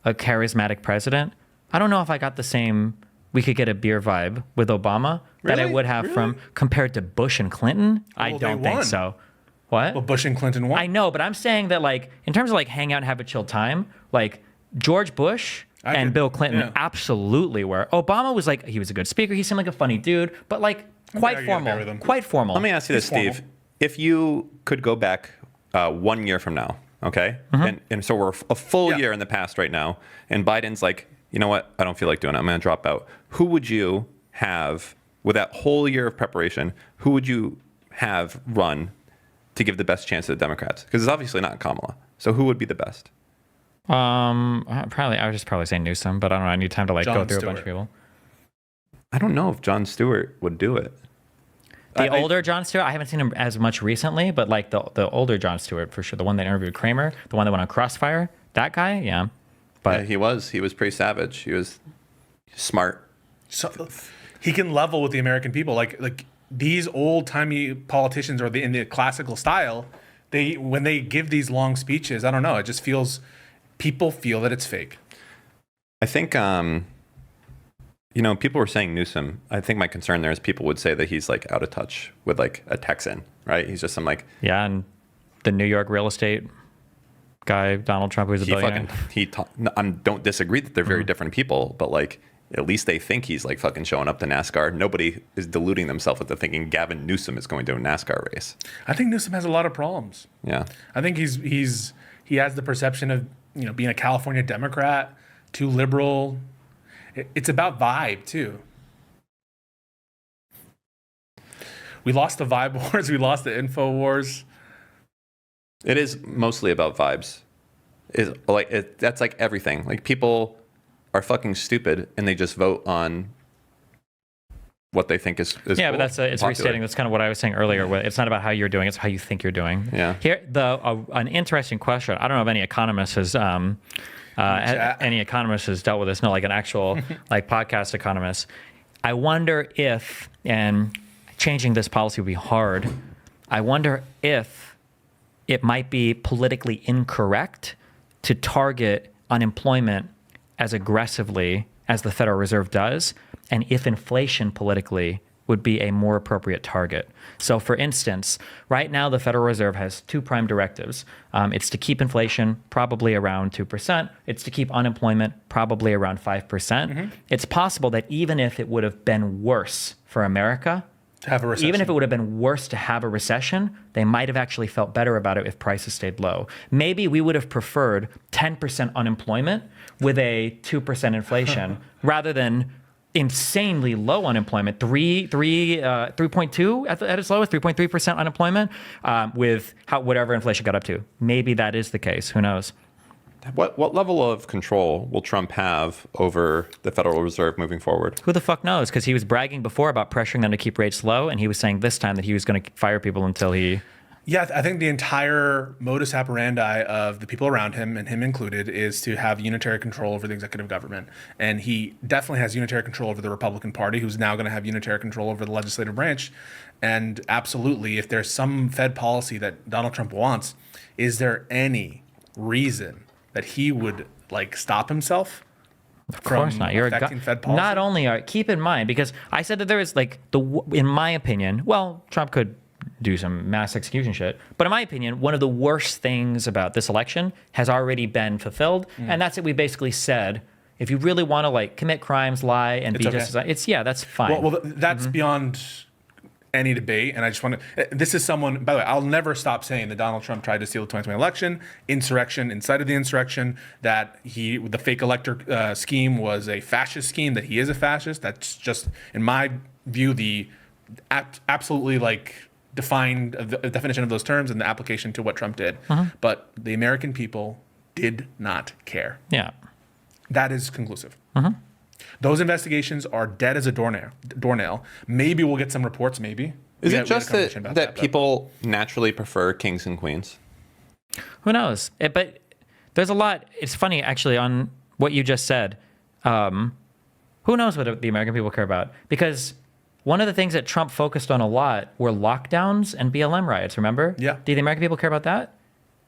a charismatic president. I don't know if I got the same we could get a beer vibe with Obama that I Really? would have Really? from compared to Bush and Clinton. I Well, don't they think won. so. What? Well, Bush and Clinton won. I know, but I'm saying that like in terms of like hang out and have a chill time, like George Bush and Bill Clinton absolutely were. Obama was like, he was a good speaker. He seemed like a funny dude, but like quite formal. Quite formal. Let me ask you this, formal. Steve. If you could go back 1 year from now, okay? And so we're a full year in the past right now, and Biden's like, you know what? I don't feel like doing it. I'm going to drop out. Who would you have, with that whole year of preparation, who would you have run to give the best chance to the Democrats? Because it's obviously not Kamala. So who would be the best? Probably I would just probably say Newsom, but I don't know. I need time to like go through a bunch of people. I don't know if Jon Stewart would do it. The older Jon Stewart, I haven't seen him as much recently, but like the older Jon Stewart for sure. The one that interviewed Kramer, the one that went on Crossfire, that guy, yeah. But he was pretty savage. He was smart. So he can level with the American people. Like these old timey politicians, or in the classical style, when they give these long speeches, I don't know. It just feels, people feel that it's fake. I think people were saying Newsom. I think my concern there is people would say that he's like out of touch with like a Texan, right? He's just some like and the New York real estate guy, Donald Trump, who's a billionaire. I don't disagree that they're very different people, but like at least they think he's like fucking showing up to NASCAR. Nobody is deluding themselves into thinking Gavin Newsom is going to a NASCAR race. I think Newsom has a lot of problems. Yeah, I think he has the perception of being a California Democrat, too liberal. It's about vibe too. We lost the vibe wars. We lost the info wars. It is mostly about vibes. That's like everything. Like people are fucking stupid and they just vote on what they think is yeah, cool, but that's it's popular. restating. That's kind of what I was saying earlier. Where it's not about how you're doing; it's how you think you're doing. Yeah. Here, an interesting question. I don't know if any economist has dealt with this. No, like an actual like podcast economist. I wonder if, and changing this policy would be hard. I wonder if it might be politically incorrect to target unemployment as aggressively as the Federal Reserve does, and if inflation politically would be a more appropriate target. So for instance, right now the Federal Reserve has two prime directives. It's to keep inflation probably around 2%. It's to keep unemployment probably around 5%. It's possible that even if it would have been worse for America, to have a recession. Even if it would have been worse to have a recession, they might have actually felt better about it if prices stayed low. Maybe we would have preferred 10% unemployment with a 2% inflation rather than insanely low unemployment, 3.2 at its lowest, 3.3% unemployment with whatever inflation got up to. Maybe that is the case. Who knows? What level of control will Trump have over the Federal Reserve moving forward? Who the fuck knows? Because he was bragging before about pressuring them to keep rates low, and he was saying this time that he was going to fire people until he... Yeah, I think the entire modus operandi of the people around him, and him included, is to have unitary control over the executive government. And he definitely has unitary control over the Republican Party, who's now going to have unitary control over the legislative branch. And absolutely, if there's some Fed policy that Donald Trump wants, is there any reason that he would stop himself? Of course not. You're Fed policy? Not only keep in mind, because I said that there is in my opinion, well, Trump could do some mass execution shit, but in my opinion, one of the worst things about this election has already been fulfilled, and that's it. We basically said, if you really want to commit crimes, lie, and be just, that's fine. Well, that's beyond any debate, and I just want to. This is someone. By the way, I'll never stop saying that Donald Trump tried to steal the 2020 election, insurrection, incited the insurrection, that the fake elector scheme was a fascist scheme, that he is a fascist. That's just, in my view, the absolutely defined definition of those terms and the application to what Trump did. But the American people did not care. Yeah, that is conclusive. Those investigations are dead as a doornail. Maybe we'll get some reports, maybe. Is it just that people naturally prefer kings and queens? Who knows? But there's a lot. It's funny, actually, on what you just said. Who knows what the American people care about? Because one of the things that Trump focused on a lot were lockdowns and BLM riots, remember? Yeah. Do the American people care about that?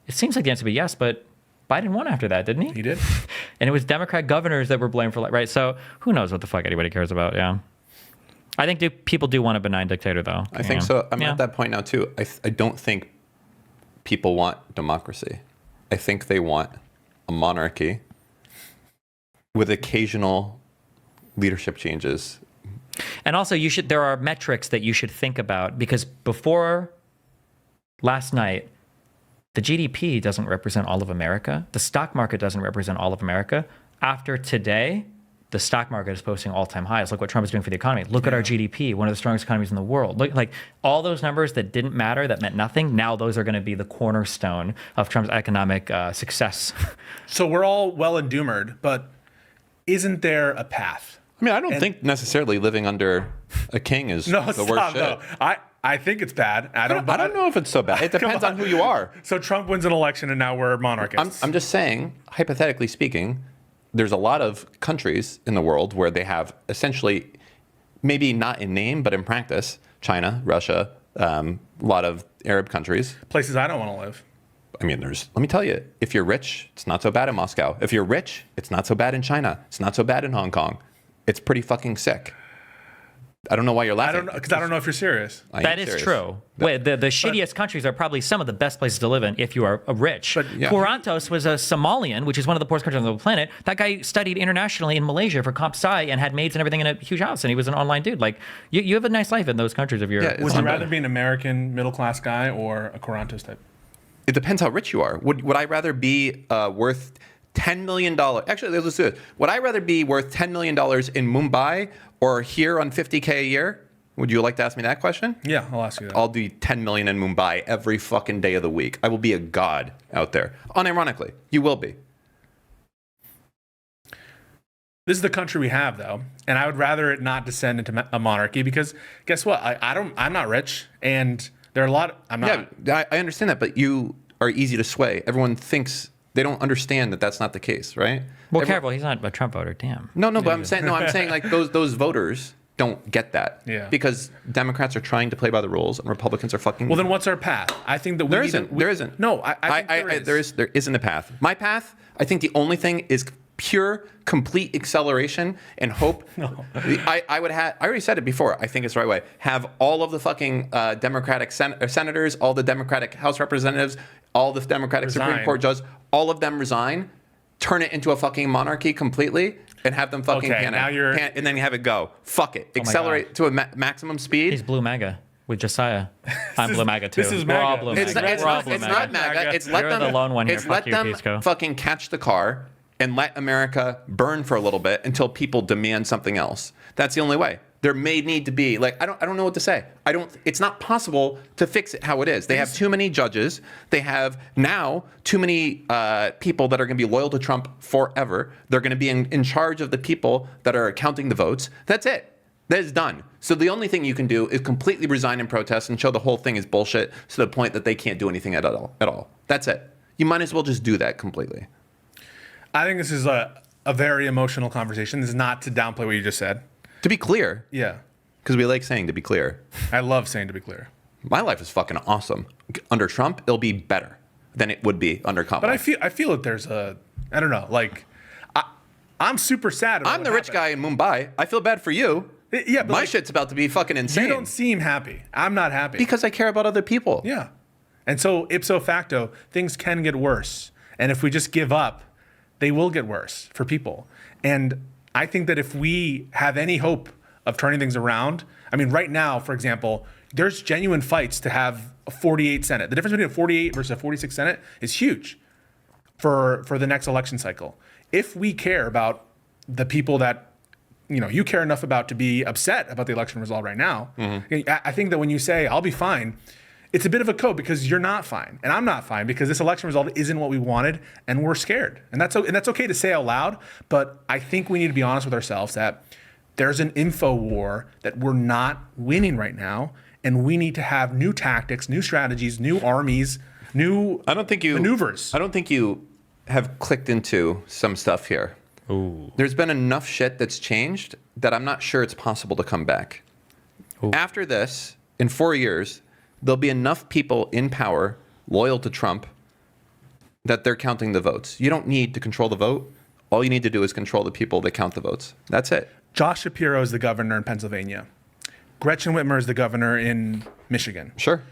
It seems like the answer would be yes, but Biden won after that, didn't he? He did. And it was Democrat governors that were blamed for right? So who knows what the fuck anybody cares about, yeah. I think people do want a benign dictator, though. I think so. I'm at that point now, too. I don't think people want democracy. I think they want a monarchy with occasional leadership changes. And also, there are metrics that you should think about, because before last night, the GDP doesn't represent all of America. The stock market doesn't represent all of America. After today, the stock market is posting all-time highs. Look what Trump is doing for the economy. Look at our GDP, one of the strongest economies in the world. Look, like all those numbers that didn't matter, that meant nothing, now those are going to be the cornerstone of Trump's economic success. So we're all well and doomed, but isn't there a path? I mean, I don't think necessarily living under a king is the worst shit. No. I think it's bad. I don't know if it's so bad. It depends on who you are. So Trump wins an election and now we're monarchists. I'm just saying, hypothetically speaking, there's a lot of countries in the world where they have essentially, maybe not in name, but in practice, China, Russia, a lot of Arab countries. Places I don't want to live. I mean, let me tell you, if you're rich, it's not so bad in Moscow. If you're rich, it's not so bad in China. It's not so bad in Hong Kong. It's pretty fucking sick. I don't know why you're laughing. Because I don't know if you're serious. That is true. Wait, the shittiest countries are probably some of the best places to live in if you are rich. But, yeah. Quarantos was a Somalian, which is one of the poorest countries on the planet. That guy studied internationally in Malaysia for comp sci and had maids and everything in a huge house, and he was an online dude. Like, you have a nice life in those countries if you're... Yeah, would you rather be an American middle-class guy or a Quarantos type? It depends how rich you are. Would I rather be worth $10 million? Actually, let's do it. Would I rather be worth $10 million in Mumbai or here on $50K a year? Would you like to ask me that question? Yeah, I'll ask you that. I'll do $10 million in Mumbai every fucking day of the week. I will be a god out there. Unironically, you will be. This is the country we have, though, and I would rather it not descend into a monarchy because guess what? I'm not rich, and there are a lot. I'm not. Yeah, I understand that, but you are easy to sway. Everyone thinks they don't understand that that's not the case, right? Well, careful, he's not a Trump voter. Damn. No, but I'm saying like those voters don't get that. Yeah. Because Democrats are trying to play by the rules and Republicans are fucking. Well, then what's our path? I think that there isn't. No, I think there isn't a path. My path. I think the only thing is pure, complete acceleration and hope. No. I would have. I already said it before. I think it's the right way. Have all of the fucking Democratic senators, all the Democratic House representatives, all the Democratic Supreme Court judges, all of them resign. Turn it into a fucking monarchy completely and have them fucking panic. Now and then you have it go. Fuck it. Accelerate to a maximum speed. He's blue MAGA with Josiah. I'm blue MAGA too. This is We're all MAGA. blue It's MAGA. not MAGA. It's let You're them. the lone one here. It's Fuck let you, them Pisco. fucking catch the car and let America burn for a little bit until people demand something else. That's the only way. There may need to be I don't know what to say. It's not possible to fix it how it is. They have too many judges. They have now too many people that are going to be loyal to Trump forever. They're going to be in charge of the people that are counting the votes. That's it. That is done. So the only thing you can do is completely resign and protest and show the whole thing is bullshit to the point that they can't do anything at all. That's it. You might as well just do that completely. I think this is a very emotional conversation. This is not to downplay what you just said. To be clear, Yeah. because we like saying to be clear. I love saying to be clear. My life is fucking awesome. Under Trump, it'll be better than it would be under Kamala. But I feel that there's I don't know, I'm super sad about I'm the rich guy in Mumbai. I feel bad for you. Yeah, but My shit's about to be fucking insane. you don't seem happy. I'm not happy. Because I care about other people. Yeah. And so ipso facto, things can get worse. And if we just give up, they will get worse for people. And I think that if we have any hope of turning things around, I mean, right now, for example, there's genuine fights to have a 48 Senate. The difference between a 48 versus a 46 Senate is huge for the next election cycle. If we care about the people that you care enough about to be upset about the election result right now, I think that when you say, I'll be fine, it's a bit of a code because you're not fine and I'm not fine because this election result isn't what we wanted and we're scared. And that's okay to say out loud, but I think we need to be honest with ourselves that there's an info war that we're not winning right now, and we need to have new tactics, new strategies, new armies, new maneuvers. I don't think you have clicked into some stuff here. Ooh. There's been enough shit that's changed that I'm not sure it's possible to come back. Ooh. After this, in 4 years, there'll be enough people in power loyal to Trump that they're counting the votes. You don't need to control the vote. All you need to do is control the people that count the votes. That's it. Josh Shapiro is the governor in Pennsylvania. Gretchen Whitmer is the governor in Michigan. Sure.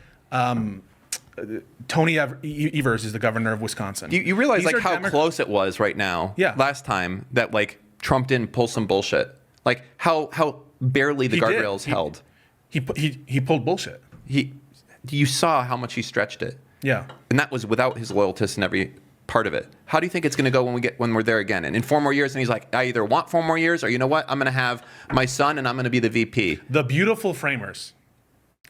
Tony Evers is the governor of Wisconsin. You realize These like are how close it was right now. Yeah. Last time that like Trump didn't pull some bullshit. Like how barely the He did. guardrails held. He pulled bullshit. You saw how much he stretched it. Yeah. And that was without his loyalists and every part of it. How do you think it's going to go when we're there again? And in 4 more years, and he's like, I either want 4 more years, or you know what? I'm going to have my son, and I'm going to be the VP. The beautiful framers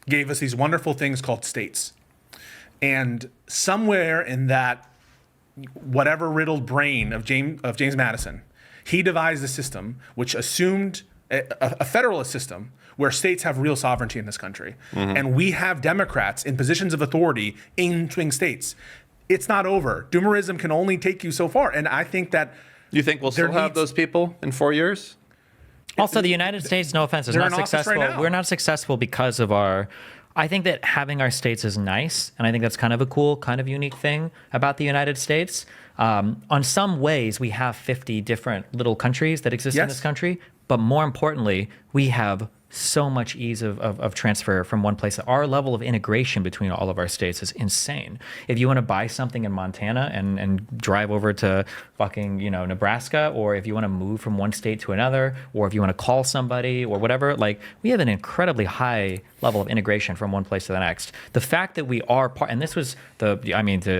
gave us these wonderful things called states. And somewhere in that whatever riddled brain of James Madison, he devised a system which assumed a federalist system where states have real sovereignty in this country. And we have Democrats in positions of authority in swing states. It's not over. Doomerism can only take you so far. And I think that You think we'll still have those people in 4 years? Also, the United States, no offense, is They're not in office right successful. now. We're not successful because of our. I think that having our states is nice, and I think that's kind of a cool, kind of unique thing about the United States. On some ways, we have 50 different little countries that exist in Yes. this country, but more importantly, we have so much ease of transfer from one place. Our level of integration between all of our states is insane. If you want to buy something in Montana and drive over to fucking, Nebraska, or if you want to move from one state to another, or if you want to call somebody or whatever, like, we have an incredibly high level of integration from one place to the next. The fact that we are part, and this was to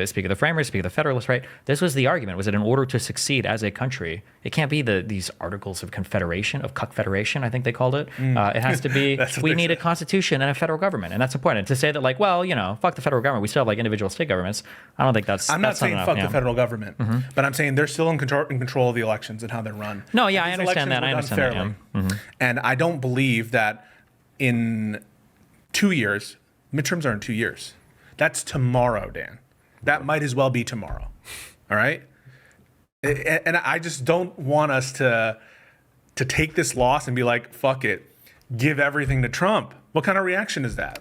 speak of the framers, speak of the Federalists, right? This was the argument, was that in order to succeed as a country, it can't be these articles of confederation, of cuck-federation, I think they called it. It has to be, we need a constitution and a federal government. And that's important. To say that, like, well, fuck the federal government, we still have like individual state governments. I don't think that's I'm not saying fuck the federal government, but I'm saying they're still in control of the elections and how they're run. No, yeah, I These understand that. elections I were understand done that. fairly. And I don't believe that in 2 years, midterms are in 2 years. That's tomorrow, Dan. That might as well be tomorrow. All right? And I just don't want us to take this loss and be like, fuck it, give everything to Trump. What kind of reaction is that?